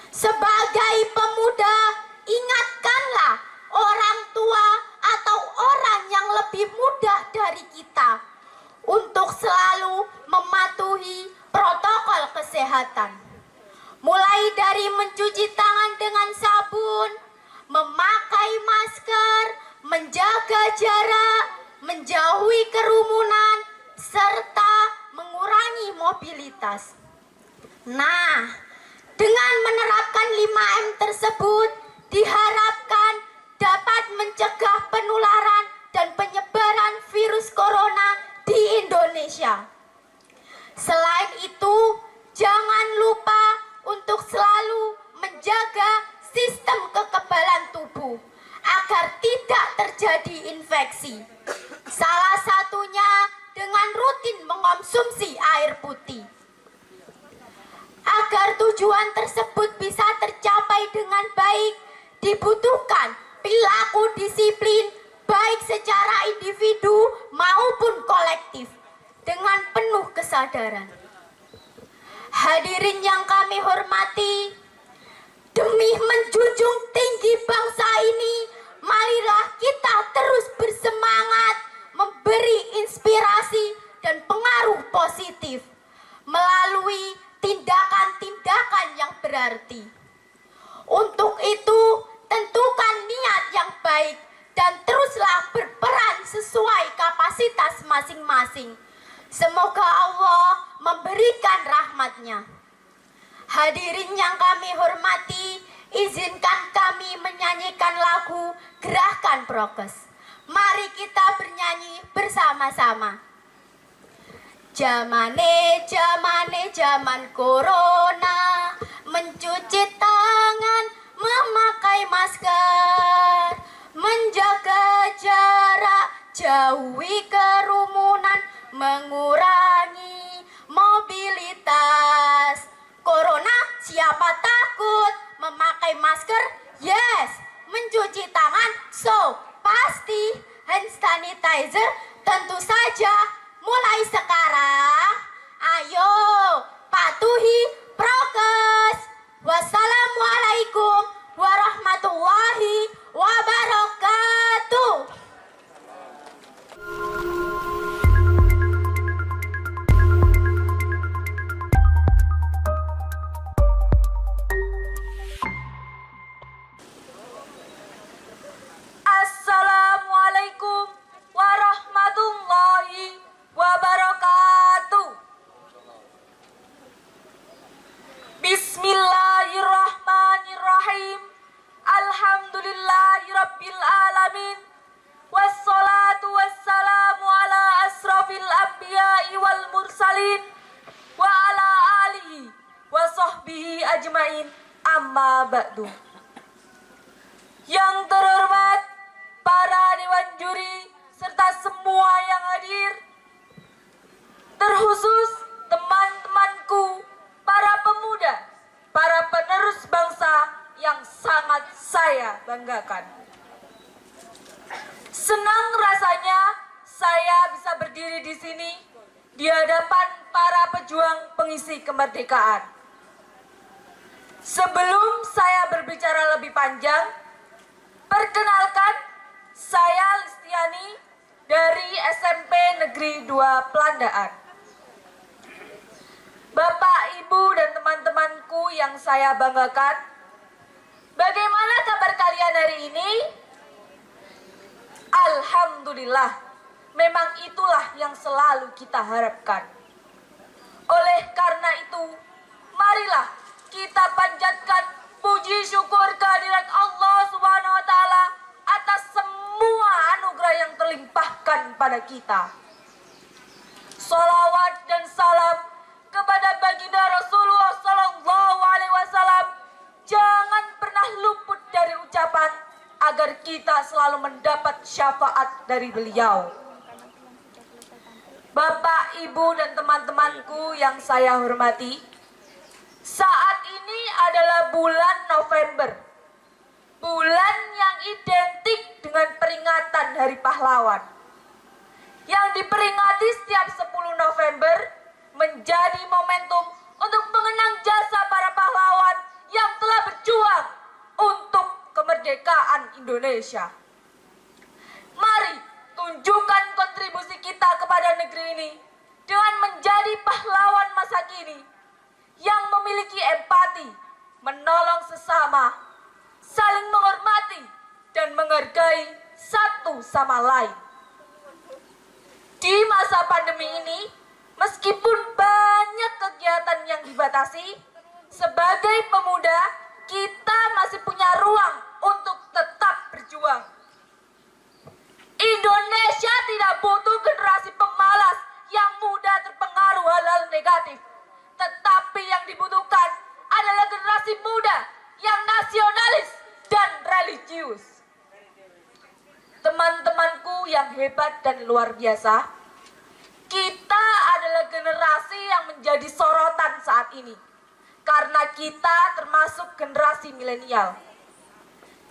Sebagai pemuda, ingatkanlah orang tua atau orang yang lebih muda dari kita untuk selalu mematuhi protokol kesehatan. Mulai dari mencuci tangan dengan sabun, memakai masker, menjaga jarak, menjauhi kerumunan, serta mengurangi mobilitas. Nah, dengan menerapkan 5M tersebut diharapkan dapat mencegah penularan dan penyebaran virus corona di Indonesia. Selain itu, jangan lupa untuk selalu menjaga sistem kekebalan tubuh agar tidak terjadi infeksi. Salah satunya dengan rutin mengonsumsi air putih. Agar tujuan tersebut bisa tercapai dengan baik, dibutuhkan perilaku disiplin baik secara individu maupun kolektif dengan penuh kesadaran. Hadirin yang kami hormati, demi menjunjung tinggi bangsa ini, marilah kita terus bersemangat memberi inspirasi dan pengaruh positif melalui tindakan-tindakan yang berarti. Untuk itu, tentukan niat yang baik dan teruslah berperan sesuai kapasitas masing-masing. Semoga Allah memberikan rahmat-Nya. Hadirin yang kami hormati, izinkan kami menyanyikan lagu Gerakan Prokes. Mari kita bernyanyi bersama-sama. Zaman corona, mencuci tangan, memakai masker, menjaga jarak, jauhi kerumunan, mengurangi mobilitas. Corona, siapa takut? Memakai masker, yes. Mencuci tangan, so pasti. Hand sanitizer, tentu saja. Mulai sekarang, ayo patuhi prokes. Wassalamualaikum warahmatullahi wabarakatuh. Assalamualaikum warahmatullahi wabarakatuh. Bismillahirrahmanirrahim. Alhamdulillahirabbil alamin. Wassalatu wassalamu ala asrafil anbiya'i wal mursalin wa ala alihi wa sahbihi ajmain. Amma ba'du. Yang terhormat para dewan juri serta semua yang hadir, terkhusus teman-temanku, para pemuda, para penerus bangsa yang sangat saya banggakan. Senang rasanya saya bisa berdiri di sini di hadapan para pejuang pengisi kemerdekaan. Sebelum saya berbicara lebih panjang, perkenalkan, saya Listiani dari SMP Negeri 2 Pelandaan. Bapak, Ibu, dan teman-temanku yang saya banggakan, bagaimana kabar kalian hari ini? Alhamdulillah, memang itulah yang selalu kita harapkan. Oleh karena itu, marilah kita panjatkan puji syukur kehadirat Allah Subhanahu wa Ta'ala atas semua anugerah yang terlimpahkan pada kita. Salawat dan salam kepada baginda Rasulullah Sallallahu Alaihi Wasallam jangan pernah luput dari ucapan agar kita selalu mendapat syafaat dari beliau. Bapak, Ibu, dan teman-temanku yang saya hormati, saat ini adalah bulan November, bulan yang identik dengan peringatan Hari Pahlawan, yang diperingati setiap 10 November menjadi momentum untuk mengenang jasa para pahlawan yang telah berjuang untuk kemerdekaan Indonesia. Mari tunjukkan kontribusi kita kepada negeri ini dengan menjadi pahlawan masa kini yang memiliki empati, menolong sesama, saling menghormati, dan menghargai satu sama lain. Di masa pandemi ini, meskipun banyak kegiatan yang dibatasi, sebagai pemuda, kita masih punya ruang untuk tetap berjuang. Indonesia tidak butuh generasi pemalas yang mudah terpengaruh hal-hal negatif. Tetapi yang dibutuhkan adalah generasi muda yang nasionalis dan religius. Teman-temanku yang hebat dan luar biasa, kita adalah generasi yang menjadi sorotan saat ini. Karena kita termasuk generasi milenial.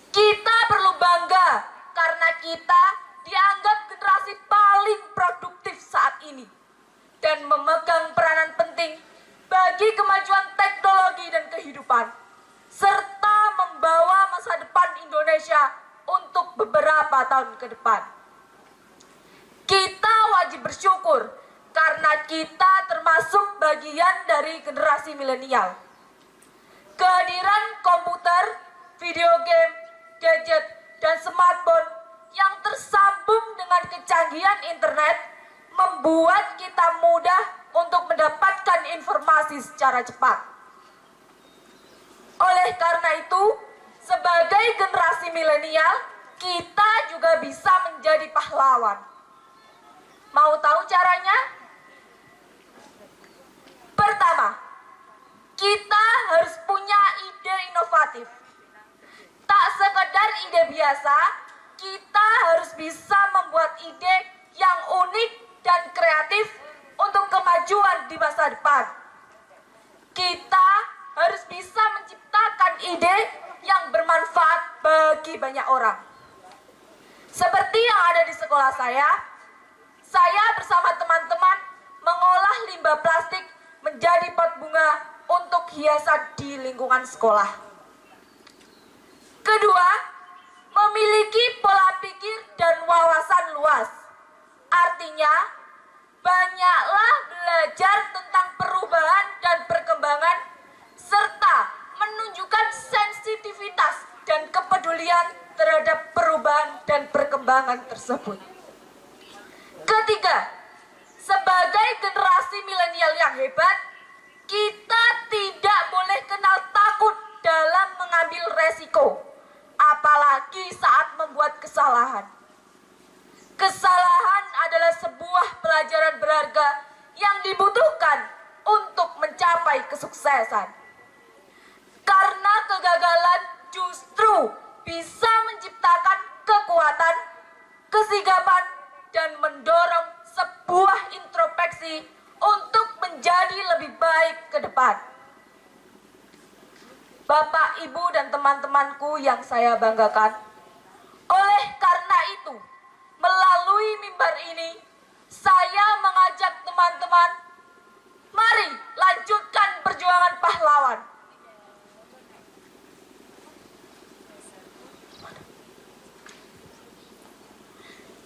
Kita perlu bangga karena kita dianggap generasi paling produktif saat ini dan memegang peranan penting bagi kemajuan teknologi dan kehidupan, serta membawa masa depan Indonesia untuk beberapa tahun ke depan. Kita wajib bersyukur karena kita termasuk bagian dari generasi milenial. Kehadiran komputer, video game, gadget, dan smartphone yang tersambung dengan kecanggihan internet membuat kita mudah untuk mendapatkan informasi secara cepat. Oleh karena itu, sebagai generasi milenial, kita juga bisa menjadi pahlawan. Mau tahu caranya? Pertama, kita harus punya ide inovatif. Tak sekedar ide biasa, kita harus bisa membuat ide yang unik dan kreatif untuk kemajuan di masa depan. Kita harus bisa menciptakan ide yang bermanfaat bagi banyak orang. Seperti yang ada di sekolah saya bersama teman-teman mengolah limbah plastik menjadi pot bunga untuk hiasan di lingkungan sekolah. Kedua, memiliki pola pikir dan wawasan luas. Artinya, banyaklah belajar tentang perubahan dan perkembangan, serta menunjukkan sensitivitas dan kepedulian terhadap perubahan dan perkembangan tersebut. Ketiga, sebagai generasi milenial yang hebat, kita tidak boleh kenal takut dalam mengambil resiko, apalagi saat membuat kesalahan. Kesalahan adalah sebuah pelajaran berharga yang dibutuhkan untuk mencapai kesuksesan. Karena kegagalan justru bisa menciptakan kekuatan, kesigapan, dan mendorong sebuah introspeksi untuk menjadi lebih baik ke depan. Bapak, Ibu, dan teman-temanku yang saya banggakan, oleh karena itu, melalui mimbar ini, saya mengajak teman-teman, mari lanjutkan perjuangan pahlawan.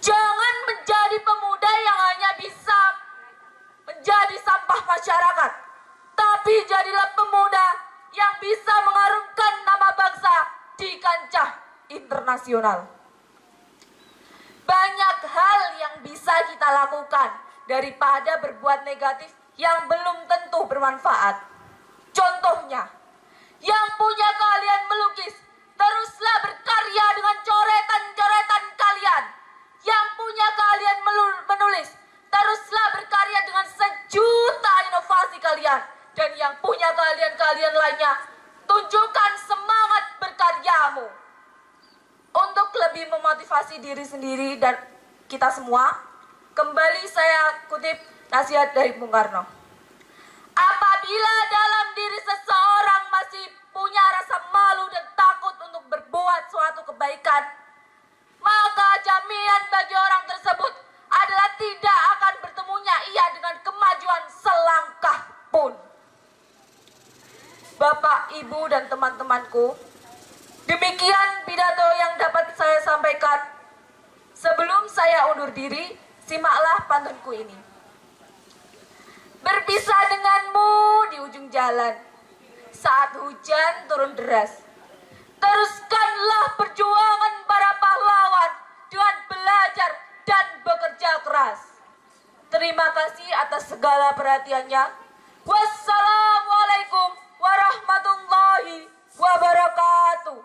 Jangan menjadi pemuda yang hanya bisa menjadi sampah masyarakat, tapi jadilah pemuda yang bisa mengharumkan nama bangsa di kancah internasional. Banyak hal yang bisa kita lakukan daripada berbuat negatif yang belum tentu bermanfaat. Contohnya, yang punya keahlian melukis, teruslah berkarya dengan coretan-coretan kalian. Yang punya keahlian menulis, teruslah berkarya dengan sejuta inovasi kalian. Dan yang punya keahlian-keahlian lainnya, tunjukkan semangat berkaryamu. Untuk lebih memotivasi diri sendiri dan kita semua, kembali saya kutip nasihat dari Bung Karno. Apabila dalam diri seseorang masih punya rasa malu dan takut untuk berbuat suatu kebaikan, maka jaminan bagi orang tersebut adalah tidak akan bertemunya ia dengan kemajuan selangkah pun. Bapak, Ibu, dan teman-temanku, demikian pidato yang dapat saya sampaikan. Sebelum saya undur diri, simaklah pantunku ini. Berpisah denganmu di ujung jalan, saat hujan turun deras. Teruskanlah perjuangan para pahlawan dengan belajar dan bekerja keras. Terima kasih atas segala perhatiannya. Wassalamualaikum warahmatullahi wabarakatuh.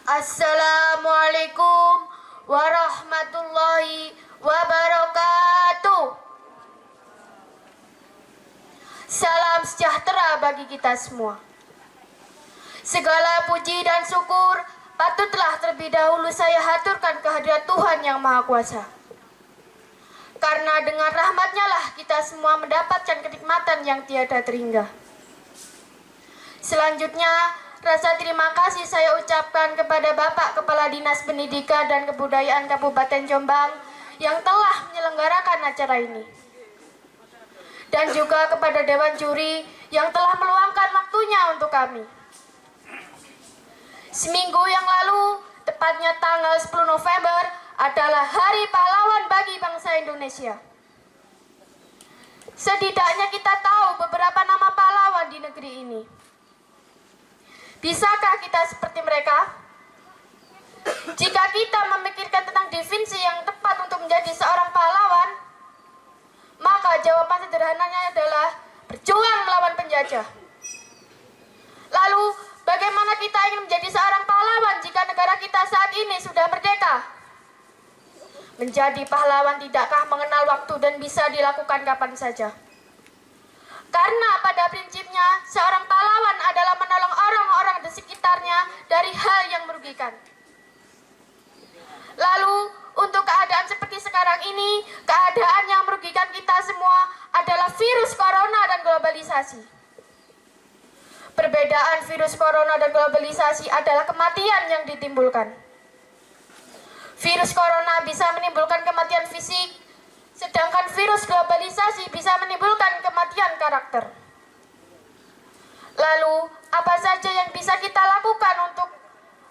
Assalamualaikum warahmatullahi wabarakatuh. Salam sejahtera bagi kita semua. Segala puji dan syukur patutlah terlebih dahulu saya haturkan kehadirat Tuhan Yang Maha Kuasa. Karena dengan rahmat-Nya lah kita semua mendapatkan kenikmatan yang tiada terhingga. Selanjutnya, rasa terima kasih saya ucapkan kepada Bapak Kepala Dinas Pendidikan dan Kebudayaan Kabupaten Jombang yang telah menyelenggarakan acara ini. Dan juga kepada Dewan Juri yang telah meluangkan waktunya untuk kami. Seminggu yang lalu, tepatnya tanggal 10 November, adalah Hari Pahlawan bagi bangsa Indonesia. Setidaknya kita tahu beberapa nama pahlawan di negeri ini. Bisakah kita seperti mereka? Jika kita memikirkan tentang definisi yang tepat untuk menjadi seorang pahlawan, maka jawaban sederhananya adalah berjuang melawan penjajah. Lalu, bagaimana kita ingin menjadi seorang pahlawan jika negara kita saat ini sudah merdeka? Menjadi pahlawan tidakkah mengenal waktu dan bisa dilakukan kapan saja? Karena pada prinsipnya, seorang pahlawan adalah menolong orang-orang di sekitarnya dari hal yang merugikan. Lalu, untuk keadaan seperti sekarang ini, keadaan yang merugikan kita semua adalah virus corona dan globalisasi. Perbedaan virus corona dan globalisasi adalah kematian yang ditimbulkan. Virus corona bisa menimbulkan kematian fisik, sedangkan virus globalisasi bisa menimbulkan kematian karakter. Lalu, apa saja yang bisa kita lakukan untuk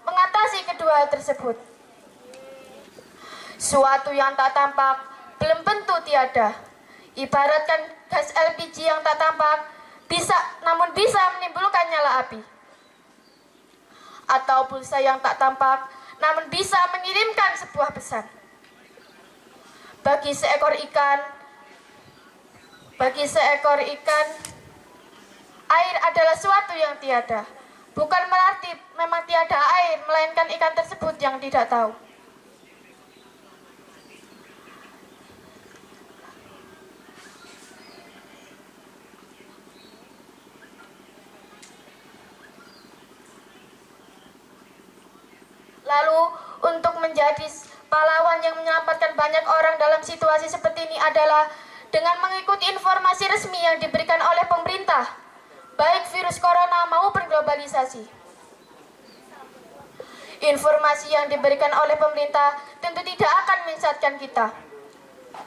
mengatasi kedua hal tersebut? Suatu yang tak tampak belum tentu tiada. Ibaratkan gas LPG yang tak tampak namun bisa menimbulkan nyala api. Atau pulsa yang tak tampak namun bisa mengirimkan sebuah pesan. Bagi seekor ikan, air adalah suatu yang tiada. Bukan berarti memang tiada air, melainkan ikan tersebut yang tidak tahu. Lalu, untuk menjadi Pahlawan yang menyelamatkan banyak orang dalam situasi seperti ini adalah dengan mengikuti informasi resmi yang diberikan oleh pemerintah, baik virus corona maupun globalisasi. Informasi yang diberikan oleh pemerintah tentu tidak akan menyesatkan kita.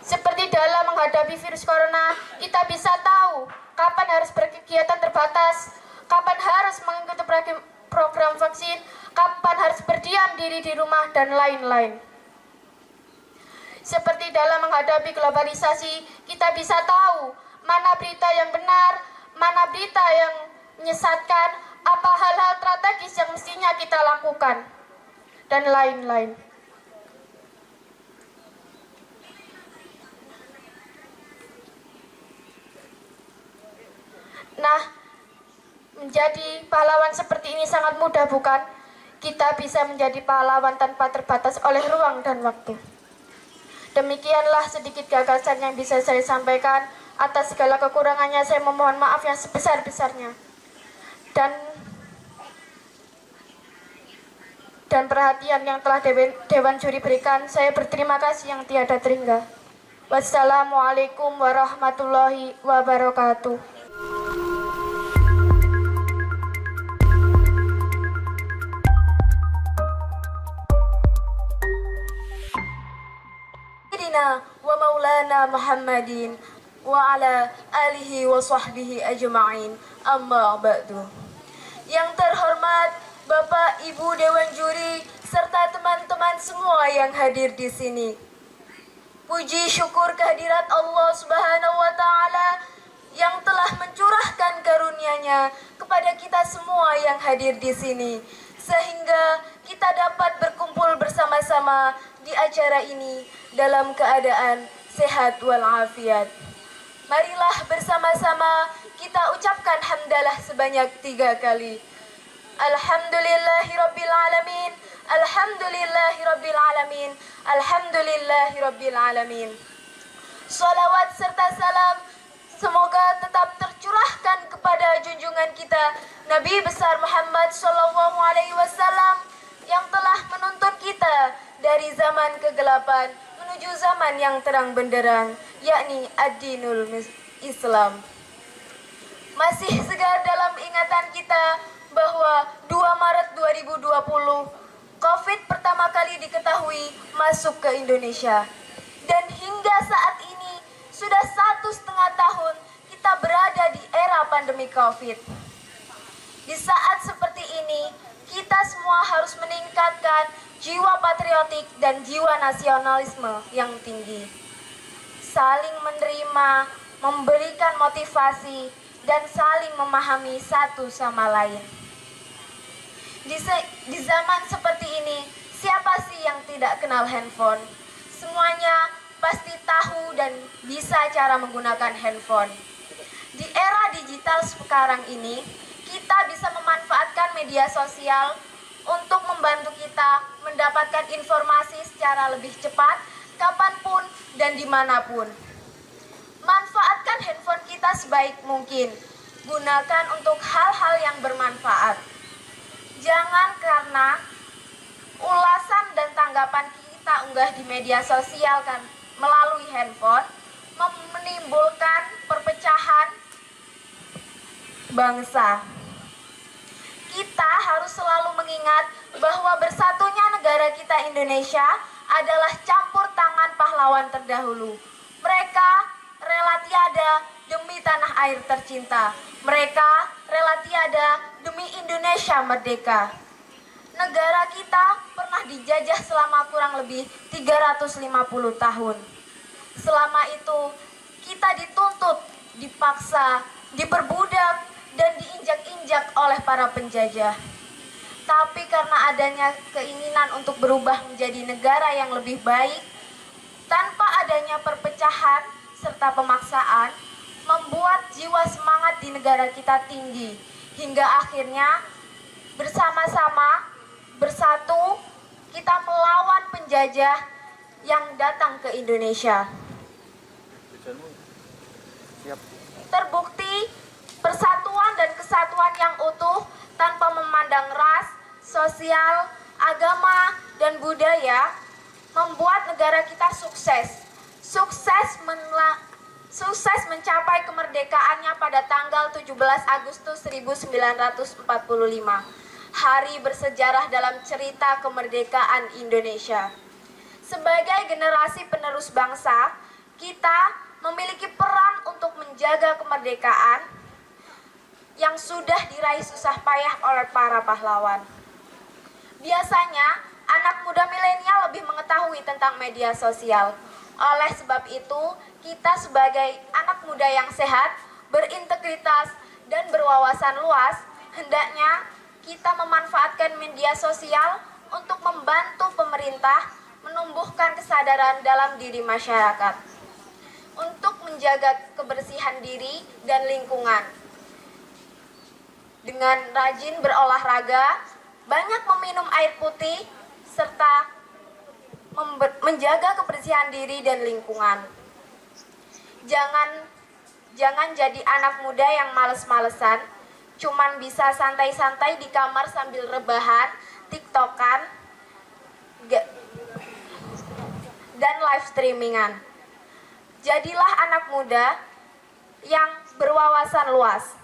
Seperti dalam menghadapi virus corona, kita bisa tahu kapan harus berkegiatan terbatas, kapan harus mengikuti program vaksin, kapan harus berdiam diri di rumah, dan lain-lain. Seperti dalam menghadapi globalisasi, kita bisa tahu mana berita yang benar, mana berita yang menyesatkan, apa hal-hal strategis yang mestinya kita lakukan, dan lain-lain. Nah, menjadi pahlawan seperti ini sangat mudah, bukan? Kita bisa menjadi pahlawan tanpa terbatas oleh ruang dan waktu. Demikianlah sedikit gagasan yang bisa saya sampaikan. Atas segala kekurangannya saya memohon maaf yang sebesar-besarnya. Dan perhatian yang telah Dewan Juri berikan, saya berterima kasih yang tiada terhingga. Wassalamualaikum warahmatullahi wabarakatuh. Wa maulana Muhammadin wa ala alihi wa sahbihi ajma'in, amma ba'du. Yang terhormat Bapak Ibu Dewan Juri serta teman-teman semua yang hadir di sini. Puji syukur kehadirat Allah Subhanahu wa taala yang telah mencurahkan karunia-Nya kepada kita semua yang hadir di sini, sehingga kita dapat berkumpul bersama-sama di acara ini dalam keadaan sehat walafiat. Marilah bersama-sama kita ucapkan hamdalah sebanyak 3 kali. Alhamdulillahirabbil alamin, alhamdulillahirabbil alamin, alhamdulillahirabbil alamin. Shalawat serta salam semoga tetap tercurahkan kepada junjungan kita Nabi besar Muhammad SAW yang telah menuntun kita dari zaman kegelapan menuju zaman yang terang benderang, yakni ad-dinul Islam. Masih segar dalam ingatan kita bahwa 2 Maret 2020 COVID pertama kali diketahui masuk ke Indonesia. Dan hingga saat ini sudah 1,5 tahun kita berada di era pandemi COVID. Di saat seperti ini, kita semua harus meningkatkan jiwa patriotik dan jiwa nasionalisme yang tinggi. Saling menerima, memberikan motivasi, dan saling memahami satu sama lain. Di zaman seperti ini, siapa sih yang tidak kenal handphone? Semuanya pasti tahu dan bisa cara menggunakan handphone. Di era digital sekarang ini, kita bisa memanfaatkan media sosial untuk membantu kita mendapatkan informasi secara lebih cepat, kapanpun dan dimanapun. Manfaatkan handphone kita sebaik mungkin. Gunakan untuk hal-hal yang bermanfaat. Jangan karena ulasan dan tanggapan kita unggah di media sosial kan melalui handphone menimbulkan perpecahan bangsa. Kita harus selalu mengingat bahwa bersatunya negara kita Indonesia adalah campur tangan pahlawan terdahulu. Mereka rela tiada demi tanah air tercinta. Mereka rela tiada demi Indonesia merdeka. Negara kita pernah dijajah selama kurang lebih 350 tahun. Selama itu kita dituntut, dipaksa, diperbudak, dan diinjak-injak oleh para penjajah. Tapi karena adanya keinginan untuk berubah menjadi negara yang lebih baik, tanpa adanya perpecahan serta pemaksaan, membuat jiwa semangat di negara kita tinggi. Hingga akhirnya bersama-sama, bersatu, kita melawan penjajah yang datang ke Indonesia. Terbukti persatuan dan kesatuan yang utuh tanpa memandang ras, sosial, agama, dan budaya membuat negara kita sukses. Sukses mencapai kemerdekaannya pada tanggal 17 Agustus 1945. Hari bersejarah dalam cerita kemerdekaan Indonesia. Sebagai generasi penerus bangsa, kita memiliki peran untuk menjaga kemerdekaan yang sudah diraih susah payah oleh para pahlawan. Biasanya, anak muda milenial lebih mengetahui tentang media sosial. Oleh sebab itu, kita sebagai anak muda yang sehat, berintegritas, dan berwawasan luas, hendaknya kita memanfaatkan media sosial untuk membantu pemerintah menumbuhkan kesadaran dalam diri masyarakat untuk menjaga kebersihan diri dan lingkungan. Dengan rajin berolahraga, banyak meminum air putih, serta menjaga kebersihan diri dan lingkungan. Jangan jadi anak muda yang males-malesan, cuman bisa santai-santai di kamar sambil rebahan, tiktokan, dan live streamingan. Jadilah anak muda yang berwawasan luas,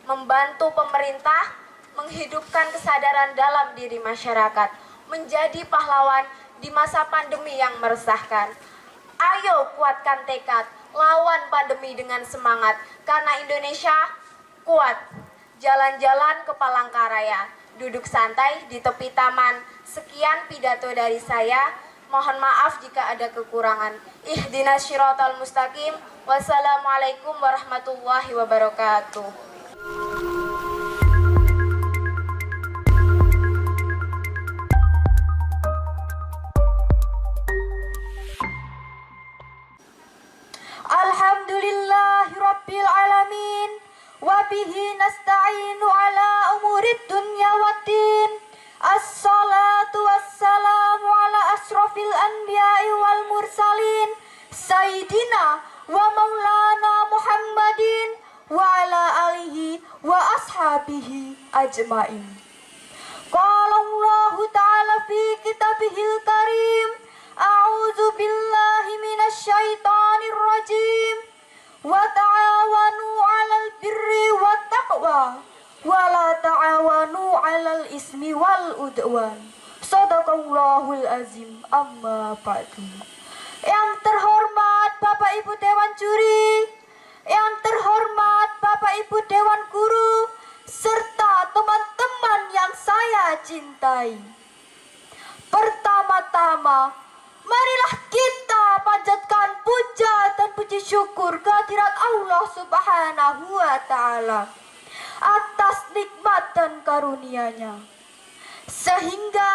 membantu pemerintah menghidupkan kesadaran dalam diri masyarakat, menjadi pahlawan di masa pandemi yang meresahkan. Ayo kuatkan tekad, lawan pandemi dengan semangat, karena Indonesia kuat. Jalan-jalan ke Palangkaraya, duduk santai di tepi taman. Sekian pidato dari saya. Mohon maaf jika ada kekurangan. Ihdinas syiratal mustaqim. Wassalamualaikum warahmatullahi wabarakatuh. Alhamdulillahirabbil alamin wa bihi nasta'inu ala umurid dunya waddin. Assalatu wassalamu ala asrofil anbiya'i wal mursalin Sayyidina wa maulana Muhammadin wa ala alihi wa ashabihi ajmain. Qala Allah ta'ala fi kitabihil karim, a'udzu billahi minasy syaithanir rajim. Wa ta'awanu 'alal birri wat taqwa wa la ta'awanu 'alal ismi wal udwan. Shadaqallahul azim. Amma ba'du. Yang terhormat Bapak Ibu Dewan Juri, yang terhormat Bapak Ibu Dewan Guru, serta teman-teman yang saya cintai. Pertama-tama, marilah kita panjatkan puja dan puji syukur kehadirat Allah Subhanahu wa Ta'ala atas nikmat dan karunia-Nya, sehingga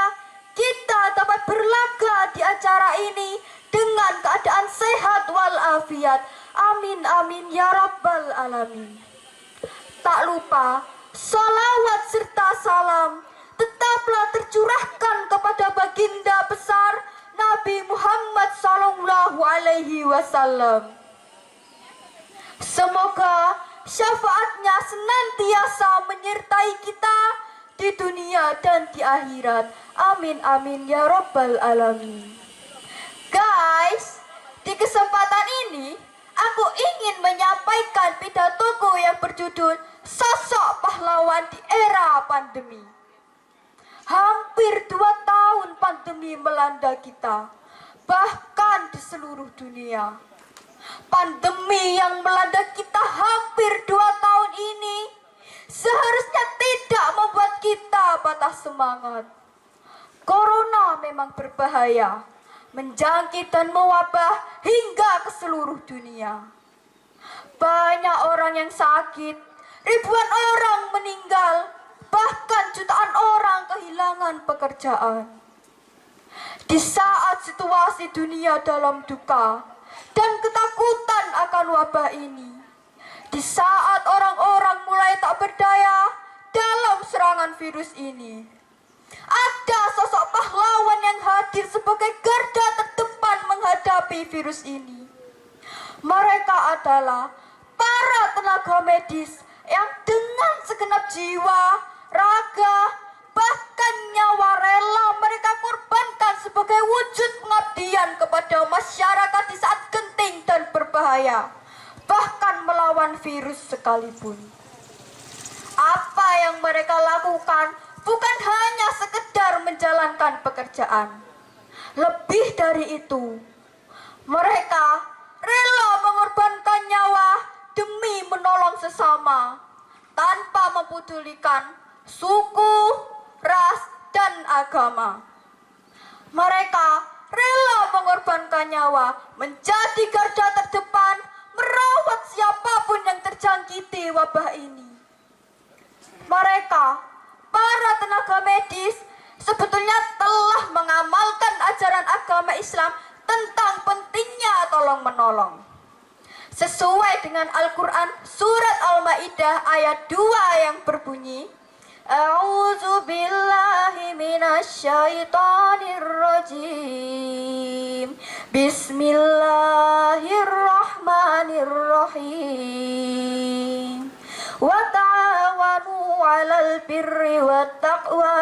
kita dapat berlaga di acara ini dengan keadaan sehat walafiat. Amin amin ya rabbal alamin. Tak lupa, salawat serta salam tetaplah tercurahkan kepada baginda besar Nabi Muhammad sallallahu alaihi wasallam. Semoga syafaatnya senantiasa menyertai kita di dunia dan di akhirat. Amin amin ya rabbal alamin. Guys, di kesempatan ini aku ingin menyampaikan pidatoku yang berjudul Sosok Pahlawan di Era Pandemi. Hampir 2 tahun pandemi melanda kita, bahkan di seluruh dunia. Pandemi yang melanda kita hampir 2 tahun ini seharusnya tidak membuat kita patah semangat. Corona memang berbahaya, menjangkit dan mewabah hingga ke seluruh dunia. Banyak orang yang sakit, ribuan orang meninggal, bahkan jutaan orang kehilangan pekerjaan. Di saat situasi dunia dalam duka dan ketakutan akan wabah ini, di saat orang-orang mulai tak berdaya dalam serangan virus ini, ada sosok pahlawan yang hadir sebagai garda terdepan menghadapi virus ini. Mereka adalah para tenaga medis yang dengan segenap jiwa, raga, bahkan nyawa rela mereka korbankan sebagai wujud pengabdian kepada masyarakat di saat genting dan berbahaya, bahkan melawan virus sekalipun. Apa yang mereka lakukan bukan hanya sekedar menjalankan pekerjaan. Lebih dari itu, mereka rela mengorbankan nyawa demi menolong sesama tanpa mempedulikan suku, ras, dan agama. Mereka rela mengorbankan nyawa menjadi garda terdepan merawat siapapun yang terjangkiti wabah ini. Mereka, para tenaga medis, sebetulnya telah mengamalkan ajaran agama Islam tentang pentingnya tolong-menolong. Sesuai dengan Al-Quran surat Al-Ma'idah ayat 2 yang berbunyi, A'udzu billahi minasyaitonir rajim. Bismillahirrahmanirrahim. Wa ta'awanu 'alal birri wat taqwa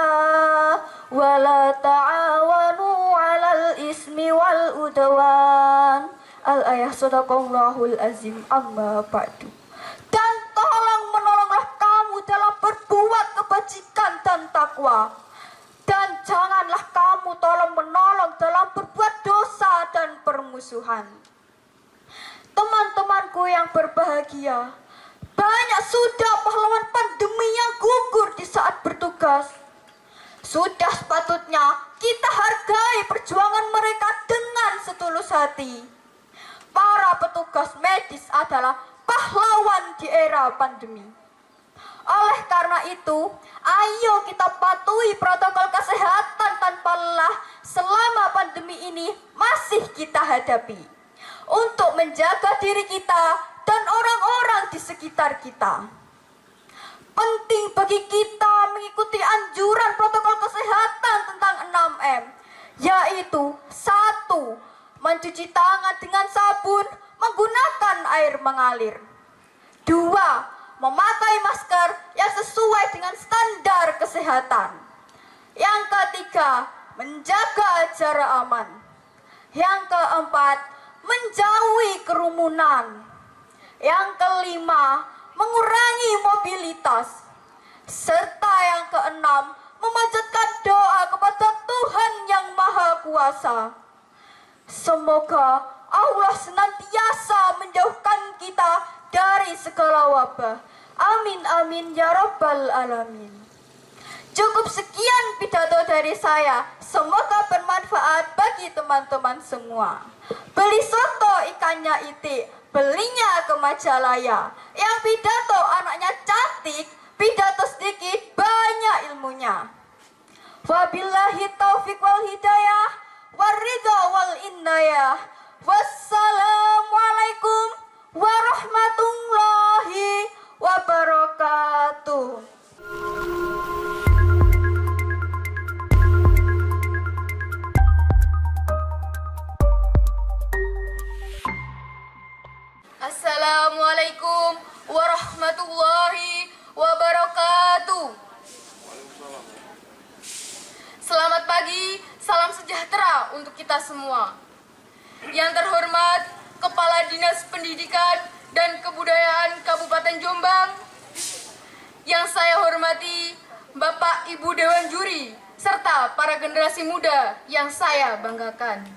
wa la ta'awanu 'alal ismi wal udwan. Al-ayah sadaqallahul azim amma ba'du. Dan tolong menolonglah kamu dalam berbuat kebajikan dan takwa. Dan janganlah kamu tolong menolong dalam berbuat dosa dan permusuhan. Teman-temanku yang berbahagia, banyak sudah pahlawan pandemi yang gugur di saat bertugas. Sudah sepatutnya kita hargai perjuangan mereka dengan setulus hati. Para petugas medis adalah pahlawan di era pandemi. Oleh karena itu, ayo kita patuhi protokol kesehatan tanpa lelah selama pandemi ini masih kita hadapi, untuk menjaga diri kita dan orang-orang di sekitar kita. Penting bagi kita mengikuti anjuran protokol kesehatan tentang 6M, yaitu 1. Mencuci tangan dengan sabun menggunakan air mengalir. 2. Memakai masker yang sesuai dengan standar kesehatan. Yang ketiga, menjaga jarak aman. Yang keempat, menjauhi kerumunan. Yang kelima, mengurangi mobilitas. Serta yang keenam, memanjatkan doa kepada Tuhan yang Maha Kuasa. Semoga Allah senantiasa menjauhkan kita dari segala wabah. Amin amin ya rabbal alamin. Cukup sekian pidato dari saya. Semoga bermanfaat bagi teman-teman semua. Beli soto ikannya itik, belinya ke Majalaya. Yang pidato anaknya cantik, pidato sedikit banyak ilmunya. Wabillahi taufiq wal hidayah, waridha wal inayah. Wassalamualaikum warahmatullahi wabarakatuh. Assalamualaikum warahmatullahi wabarakatuh. Selamat pagi, salam sejahtera untuk kita semua. Yang terhormat Kepala Dinas Pendidikan dan Kebudayaan Kabupaten Jombang, yang saya hormati Bapak Ibu Dewan Juri, serta para generasi muda yang saya banggakan.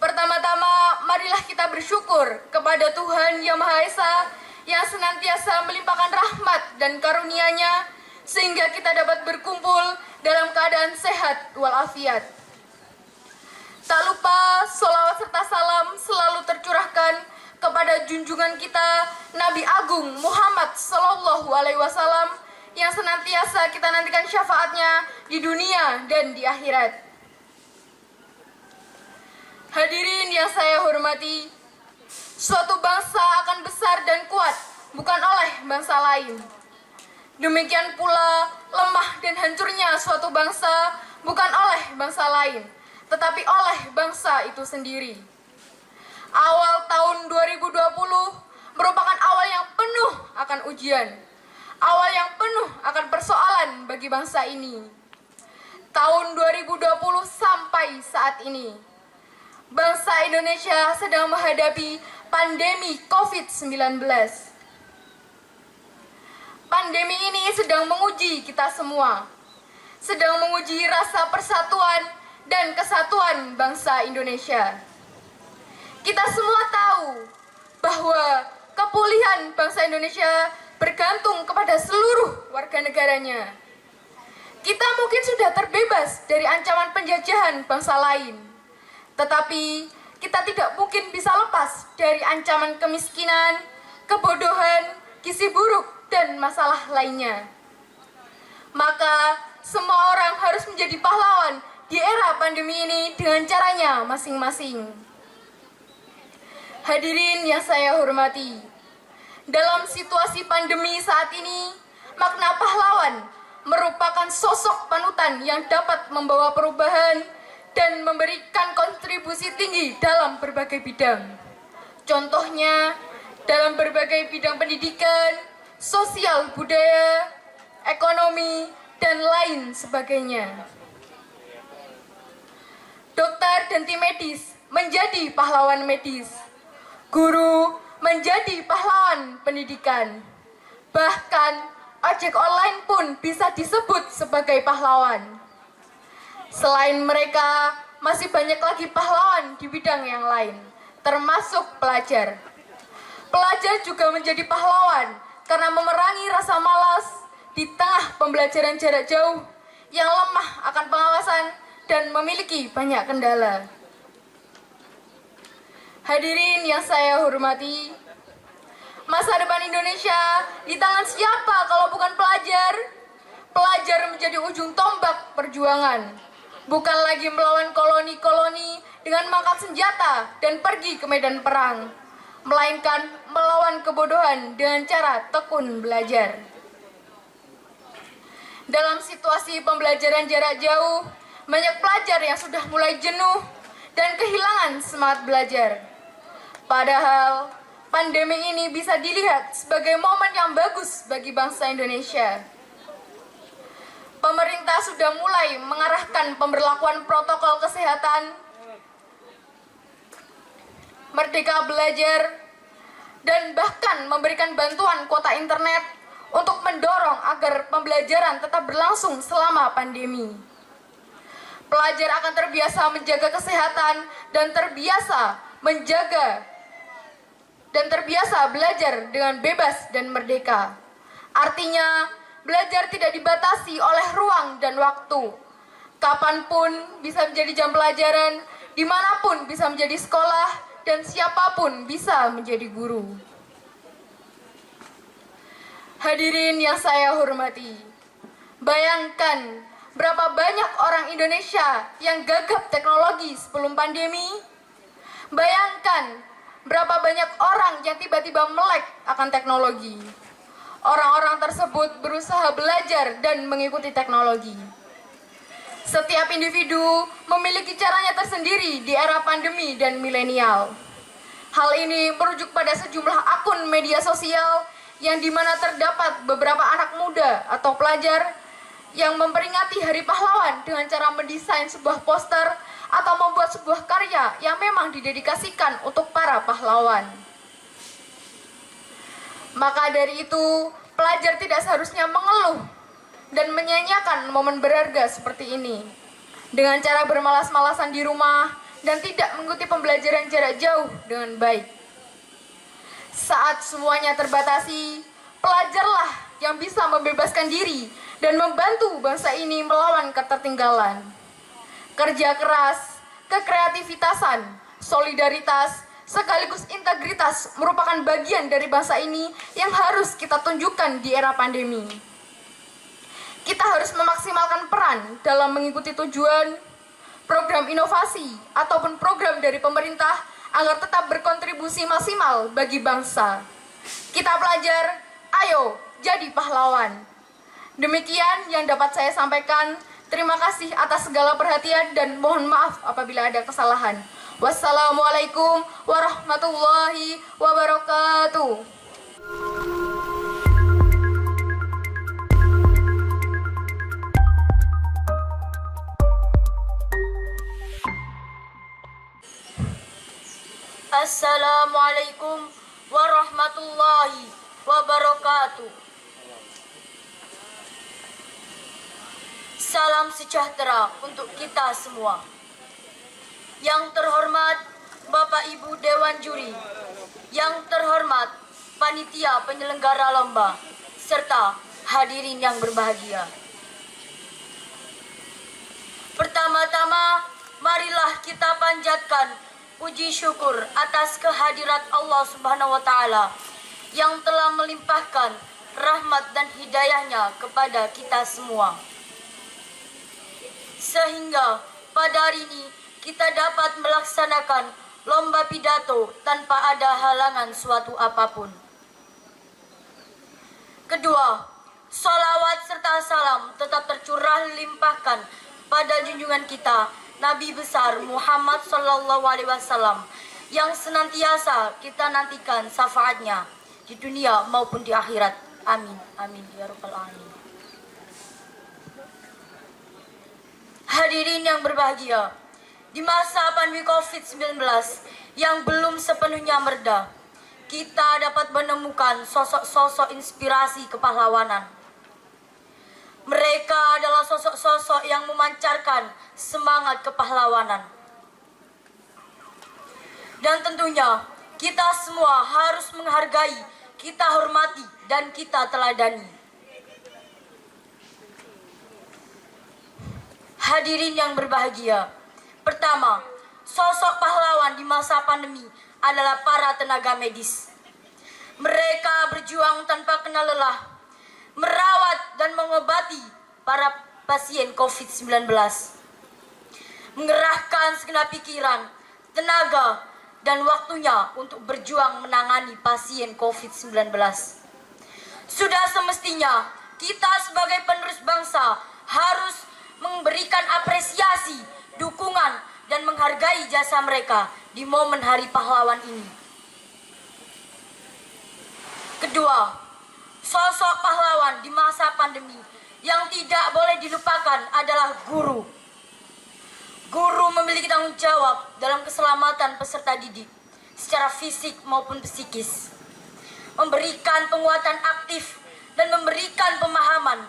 Pertama-tama, marilah kita bersyukur kepada Tuhan Yang Maha Esa yang senantiasa melimpahkan rahmat dan karunia-Nya sehingga kita dapat berkumpul dalam keadaan sehat walafiat. Tak lupa, sholawat serta salam selalu tercurahkan kepada junjungan kita Nabi Agung Muhammad Sallallahu Alaihi Wasallam yang senantiasa kita nantikan syafaatnya di dunia dan di akhirat. Hadirin yang saya hormati, suatu bangsa akan besar dan kuat bukan oleh bangsa lain. Demikian pula lemah dan hancurnya suatu bangsa bukan oleh bangsa lain, tetapi oleh bangsa itu sendiri. Awal tahun 2020 merupakan awal yang penuh akan ujian, awal yang penuh akan persoalan bagi bangsa ini. tahun 2020 sampai saat ini, bangsa Indonesia sedang menghadapi pandemi COVID-19. Pandemi ini sedang menguji kita semua, sedang menguji rasa persatuan dan kesatuan bangsa Indonesia. Kita semua tahu bahwa kepulihan bangsa Indonesia bergantung kepada seluruh warga negaranya. Kita mungkin sudah terbebas dari ancaman penjajahan bangsa lain, tetapi kita tidak mungkin bisa lepas dari ancaman kemiskinan, kebodohan, gizi buruk, dan masalah lainnya. Maka semua orang harus menjadi pahlawan di era pandemi ini dengan caranya masing-masing. Hadirin yang saya hormati, dalam situasi pandemi saat ini, makna pahlawan merupakan sosok panutan yang dapat membawa perubahan dan memberikan kontribusi tinggi dalam berbagai bidang. Contohnya, dalam berbagai bidang pendidikan, sosial budaya, ekonomi, dan lain sebagainya. Dokter dan tim medis menjadi pahlawan medis. Guru menjadi pahlawan pendidikan. Bahkan, ojek online pun bisa disebut sebagai pahlawan. Selain mereka, masih banyak lagi pahlawan di bidang yang lain, termasuk pelajar. Pelajar juga menjadi pahlawan karena memerangi rasa malas di tengah pembelajaran jarak jauh yang lemah akan pengawasan dan memiliki banyak kendala. Hadirin yang saya hormati, masa depan Indonesia di tangan siapa kalau bukan pelajar? Pelajar menjadi ujung tombak perjuangan. Bukan lagi melawan koloni-koloni dengan mangkat senjata dan pergi ke medan perang, melainkan melawan kebodohan dengan cara tekun belajar. Dalam situasi pembelajaran jarak jauh, banyak pelajar yang sudah mulai jenuh dan kehilangan semangat belajar. Padahal, pandemi ini bisa dilihat sebagai momen yang bagus bagi bangsa Indonesia. Pemerintah sudah mulai mengarahkan pemberlakuan protokol kesehatan, Merdeka Belajar, dan bahkan memberikan bantuan kuota internet untuk mendorong agar pembelajaran tetap berlangsung selama pandemi. Pelajar akan terbiasa menjaga kesehatan dan terbiasa belajar dengan bebas dan merdeka. Artinya, belajar tidak dibatasi oleh ruang dan waktu. Kapanpun bisa menjadi jam pelajaran, dimanapun bisa menjadi sekolah, dan siapapun bisa menjadi guru. Hadirin yang saya hormati, bayangkan berapa banyak orang Indonesia yang gagap teknologi sebelum pandemi. Bayangkan berapa banyak orang yang tiba-tiba melek akan teknologi. Orang-orang tersebut berusaha belajar dan mengikuti teknologi. Setiap individu memiliki caranya tersendiri di era pandemi dan milenial. Hal ini merujuk pada sejumlah akun media sosial yang dimana terdapat beberapa anak muda atau pelajar yang memperingati Hari Pahlawan dengan cara mendesain sebuah poster atau membuat sebuah karya yang memang didedikasikan untuk para pahlawan. Maka dari itu, pelajar tidak seharusnya mengeluh dan menyanyiakan momen berharga seperti ini dengan cara bermalas-malasan di rumah dan tidak mengikuti pembelajaran jarak jauh dengan baik. Saat semuanya terbatasi, pelajarlah yang bisa membebaskan diri dan membantu bangsa ini melawan ketertinggalan. Kerja keras, kekreativitasan, solidaritas, sekaligus integritas merupakan bagian dari bangsa ini yang harus kita tunjukkan di era pandemi. Kita harus memaksimalkan peran dalam mengikuti tujuan, program inovasi, ataupun program dari pemerintah agar tetap berkontribusi maksimal bagi bangsa. Kita pelajar, ayo jadi pahlawan. Demikian yang dapat saya sampaikan. Terima kasih atas segala perhatian dan mohon maaf apabila ada kesalahan. Wassalamualaikum warahmatullahi wabarakatuh. Assalamualaikum warahmatullahi wabarakatuh. Salam sejahtera untuk kita semua. Yang terhormat Bapak Ibu Dewan Juri, yang terhormat panitia penyelenggara lomba, serta hadirin yang berbahagia. Pertama-tama, marilah kita panjatkan puji syukur atas kehadirat Allah Subhanahu wa Ta'ala yang telah melimpahkan rahmat dan hidayahnya kepada kita semua, sehingga pada hari ini kita dapat melaksanakan lomba pidato tanpa ada halangan suatu apapun. Kedua, salawat serta salam tetap tercurah limpahkan pada junjungan kita Nabi besar Muhammad Sallallahu Alaihi Wasallam yang senantiasa kita nantikan syafaatnya di dunia maupun di akhirat. Amin, amin ya rabbal alamin. Hadirin yang berbahagia, di masa pandemi COVID-19 yang belum sepenuhnya mereda, kita dapat menemukan sosok-sosok inspirasi kepahlawanan. Mereka adalah sosok-sosok yang memancarkan semangat kepahlawanan. Dan tentunya kita semua harus menghargai, kita hormati, dan kita teladani. Hadirin yang berbahagia, pertama, sosok pahlawan di masa pandemi adalah para tenaga medis. Mereka berjuang tanpa kenal lelah, merawat dan mengobati para pasien COVID-19, mengerahkan segenap pikiran, tenaga, dan waktunya untuk berjuang menangani pasien COVID-19. Sudah semestinya kita sebagai penerus bangsa harus memberikan apresiasi, dukungan, dan menghargai jasa mereka di momen Hari Pahlawan ini. Kedua, sosok pahlawan di masa pandemi yang tidak boleh dilupakan adalah guru. Guru memiliki tanggung jawab dalam keselamatan peserta didik secara fisik maupun psikis, memberikan penguatan aktif dan memberikan pemahaman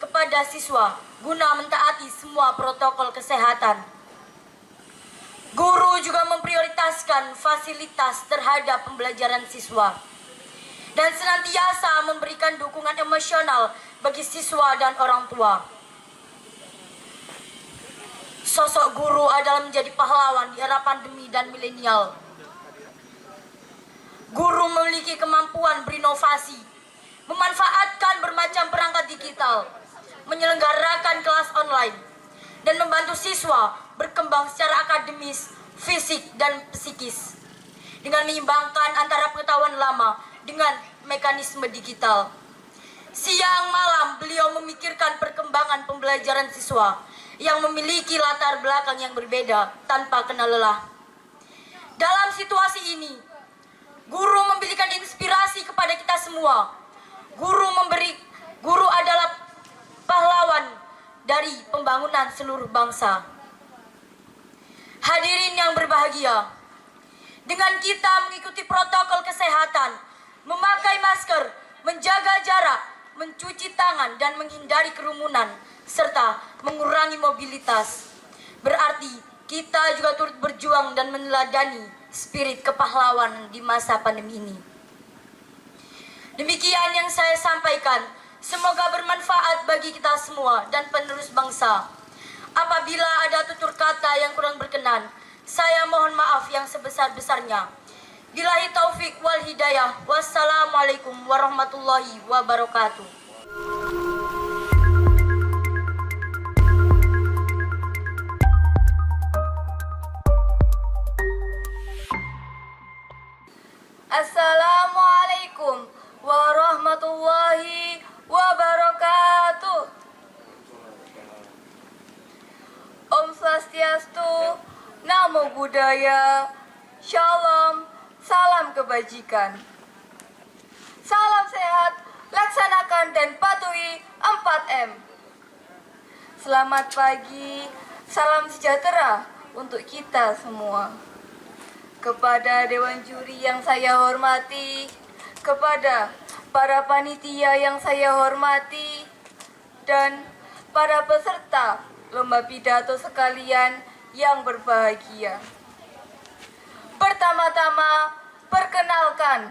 kepada siswa guna mentaati semua protokol kesehatan. Guru juga memprioritaskan fasilitas terhadap pembelajaran siswa dan senantiasa memberikan dukungan emosional bagi siswa dan orang tua. Sosok guru adalah menjadi pahlawan di era pandemi dan milenial. Guru memiliki kemampuan berinovasi, memanfaatkan bermacam perangkat digital, menyelenggarakan kelas online, dan membantu siswa berkembang secara akademis, fisik, dan psikis dengan menyeimbangkan antara pengetahuan lama dengan mekanisme digital. Siang malam beliau memikirkan perkembangan pembelajaran siswa yang memiliki latar belakang yang berbeda tanpa kenal lelah. Dalam situasi ini, guru memberikan inspirasi kepada kita semua. Guru adalah pahlawan dari pembangunan seluruh bangsa. Hadirin yang berbahagia, dengan kita mengikuti protokol kesehatan, memakai masker, menjaga jarak, mencuci tangan, dan menghindari kerumunan, serta mengurangi mobilitas, berarti kita juga turut berjuang dan meneladani spirit kepahlawanan di masa pandemi ini. Demikian yang saya sampaikan, semoga bermanfaat bagi kita semua dan penerus bangsa. Apabila ada tutur kata yang kurang berkenan, saya mohon maaf yang sebesar-besarnya. Billahi taufik wal hidayah. Wassalamualaikum warahmatullahi wabarakatuh. Assalamualaikum warahmatullahi wabarakatuh. Om Swastiastu, Namo Buddhaya, Shalom, salam kebajikan. Salam sehat, laksanakan dan patuhi 4M. Selamat pagi, salam sejahtera untuk kita semua. kepada Dewan Juri yang saya hormati, kepada para panitia yang saya hormati, dan para peserta lomba pidato sekalian yang berbahagia. Pertama-tama, perkenalkan,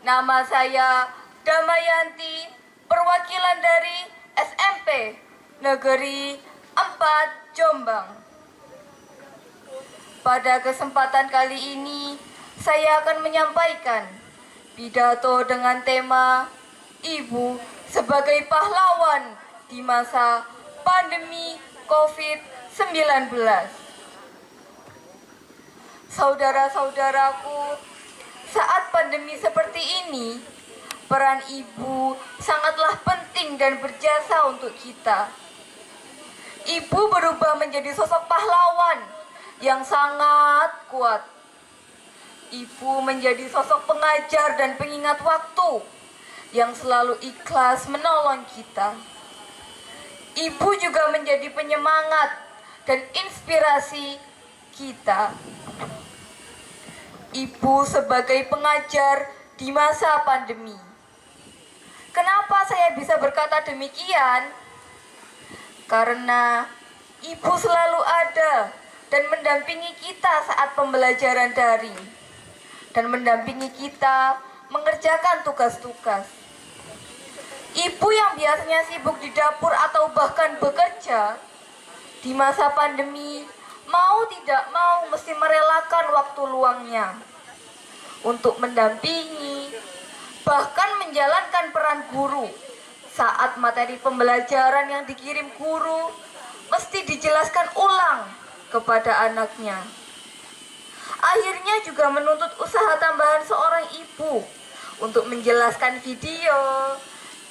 nama saya Damayanti, perwakilan dari SMP Negeri 4 Jombang. Pada kesempatan kali ini, saya akan menyampaikan pidato dengan tema Ibu sebagai pahlawan di masa pandemi COVID-19. Saudara-saudaraku, saat pandemi seperti ini, peran ibu sangatlah penting dan berjasa untuk kita. Ibu berubah menjadi sosok pahlawan yang sangat kuat. Ibu menjadi sosok pengajar dan pengingat waktu yang selalu ikhlas menolong kita. Ibu juga menjadi penyemangat dan inspirasi kita. Ibu sebagai pengajar di masa pandemi. Kenapa saya bisa berkata demikian? Karena ibu selalu ada dan mendampingi kita saat pembelajaran daring, dan mendampingi kita mengerjakan tugas-tugas. Ibu yang biasanya sibuk di dapur atau bahkan bekerja, di masa pandemi mau tidak mau mesti merelakan waktu luangnya untuk mendampingi, bahkan menjalankan peran guru saat materi pembelajaran yang dikirim guru mesti dijelaskan ulang kepada anaknya. Akhirnya juga menuntut usaha tambahan seorang ibu untuk menjelaskan video,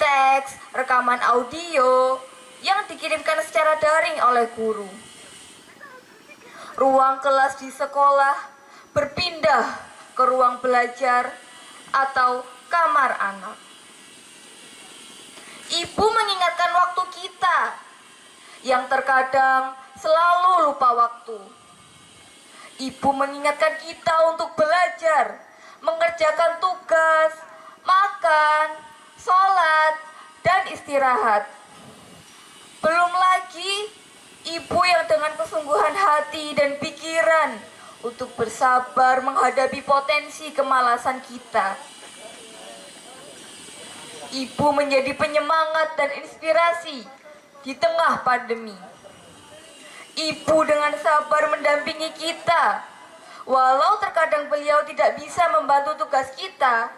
teks, rekaman audio yang dikirimkan secara daring oleh guru. Ruang kelas di sekolah berpindah ke ruang belajar atau kamar anak. Ibu mengingatkan waktu kita yang terkadang selalu lupa waktu. Ibu mengingatkan kita untuk belajar, mengerjakan tugas, makan, sholat, dan istirahat. Belum lagi ibu yang dengan kesungguhan hati dan pikiran untuk bersabar menghadapi potensi kemalasan kita. Ibu menjadi penyemangat dan inspirasi di tengah pandemi. Ibu dengan sabar mendampingi kita. Walau terkadang beliau tidak bisa membantu tugas kita,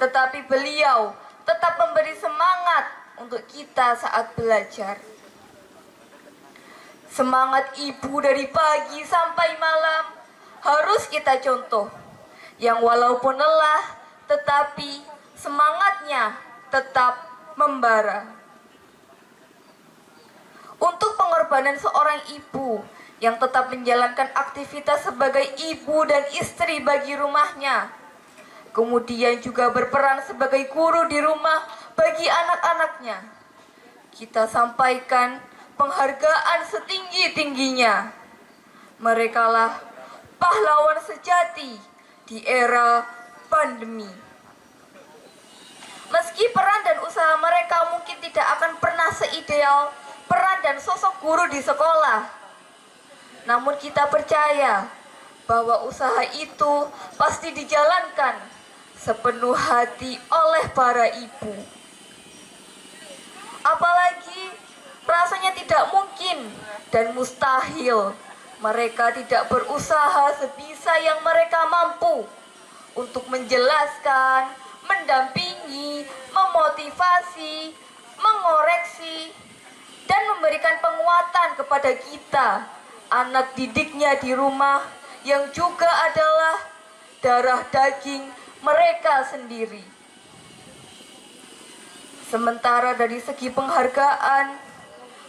tetapi beliau tetap memberi semangat untuk kita saat belajar. Semangat ibu dari pagi sampai malam harus kita contoh. Yang walaupun lelah, tetapi semangatnya tetap membara. Untuk pengorbanan seorang ibu yang tetap menjalankan aktivitas sebagai ibu dan istri bagi rumahnya, kemudian juga berperan sebagai guru di rumah bagi anak-anaknya, kita sampaikan penghargaan setinggi-tingginya. Merekalah pahlawan sejati di era pandemi. Meski peran dan usaha mereka mungkin tidak akan pernah seideal peran dan sosok guru di sekolah, namun kita percaya bahwa usaha itu pasti dijalankan sepenuh hati oleh para ibu. Apalagi rasanya tidak mungkin dan mustahil mereka tidak berusaha sebisa yang mereka mampu untuk menjelaskan, mendampingi, memotivasi, mengoreksi, dan memberikan penguatan kepada kita, anak didiknya di rumah yang juga adalah darah daging mereka sendiri. Sementara dari segi penghargaan,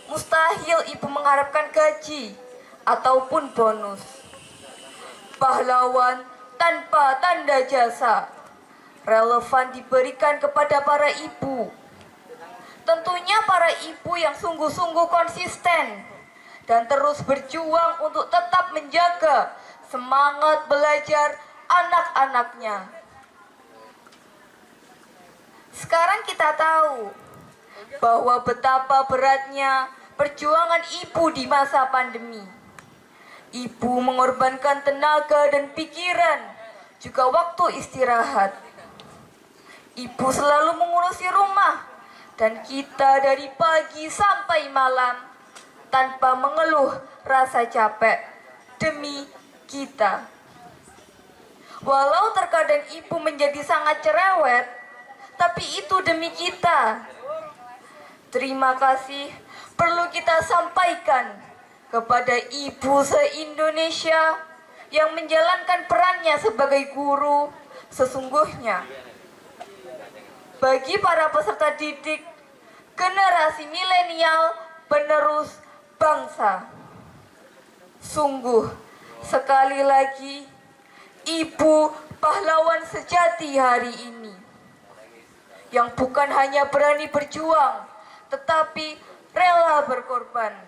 mustahil ibu mengharapkan gaji ataupun bonus. Pahlawan tanpa tanda jasa relevan diberikan kepada para ibu. Tentunya para ibu yang sungguh-sungguh konsisten dan terus berjuang untuk tetap menjaga semangat belajar anak-anaknya. Sekarang kita tahu bahwa betapa beratnya perjuangan ibu di masa pandemi. Ibu mengorbankan tenaga dan pikiran, juga waktu istirahat. Ibu selalu mengurusi rumah, dan kita dari pagi sampai malam tanpa mengeluh rasa capek demi kita. Walau terkadang ibu menjadi sangat cerewet, tapi itu demi kita. Terima kasih perlu kita sampaikan kepada ibu se-Indonesia yang menjalankan perannya sebagai guru sesungguhnya. Bagi para peserta didik, generasi milenial penerus bangsa. Sungguh, sekali lagi, ibu pahlawan sejati hari ini. Yang bukan hanya berani berjuang, tetapi rela berkorban.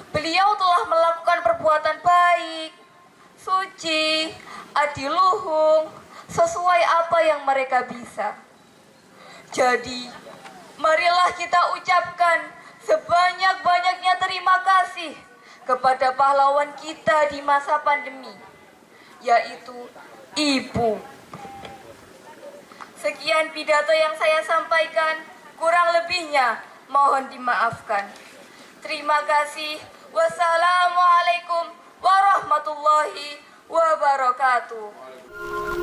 Beliau telah melakukan perbuatan baik, suci, adiluhung, sesuai apa yang mereka bisa. Jadi, marilah kita ucapkan sebanyak-banyaknya terima kasih kepada pahlawan kita di masa pandemi, yaitu Ibu. Sekian pidato yang saya sampaikan, kurang lebihnya mohon dimaafkan. Terima kasih. Wassalamualaikum warahmatullahi wabarakatuh.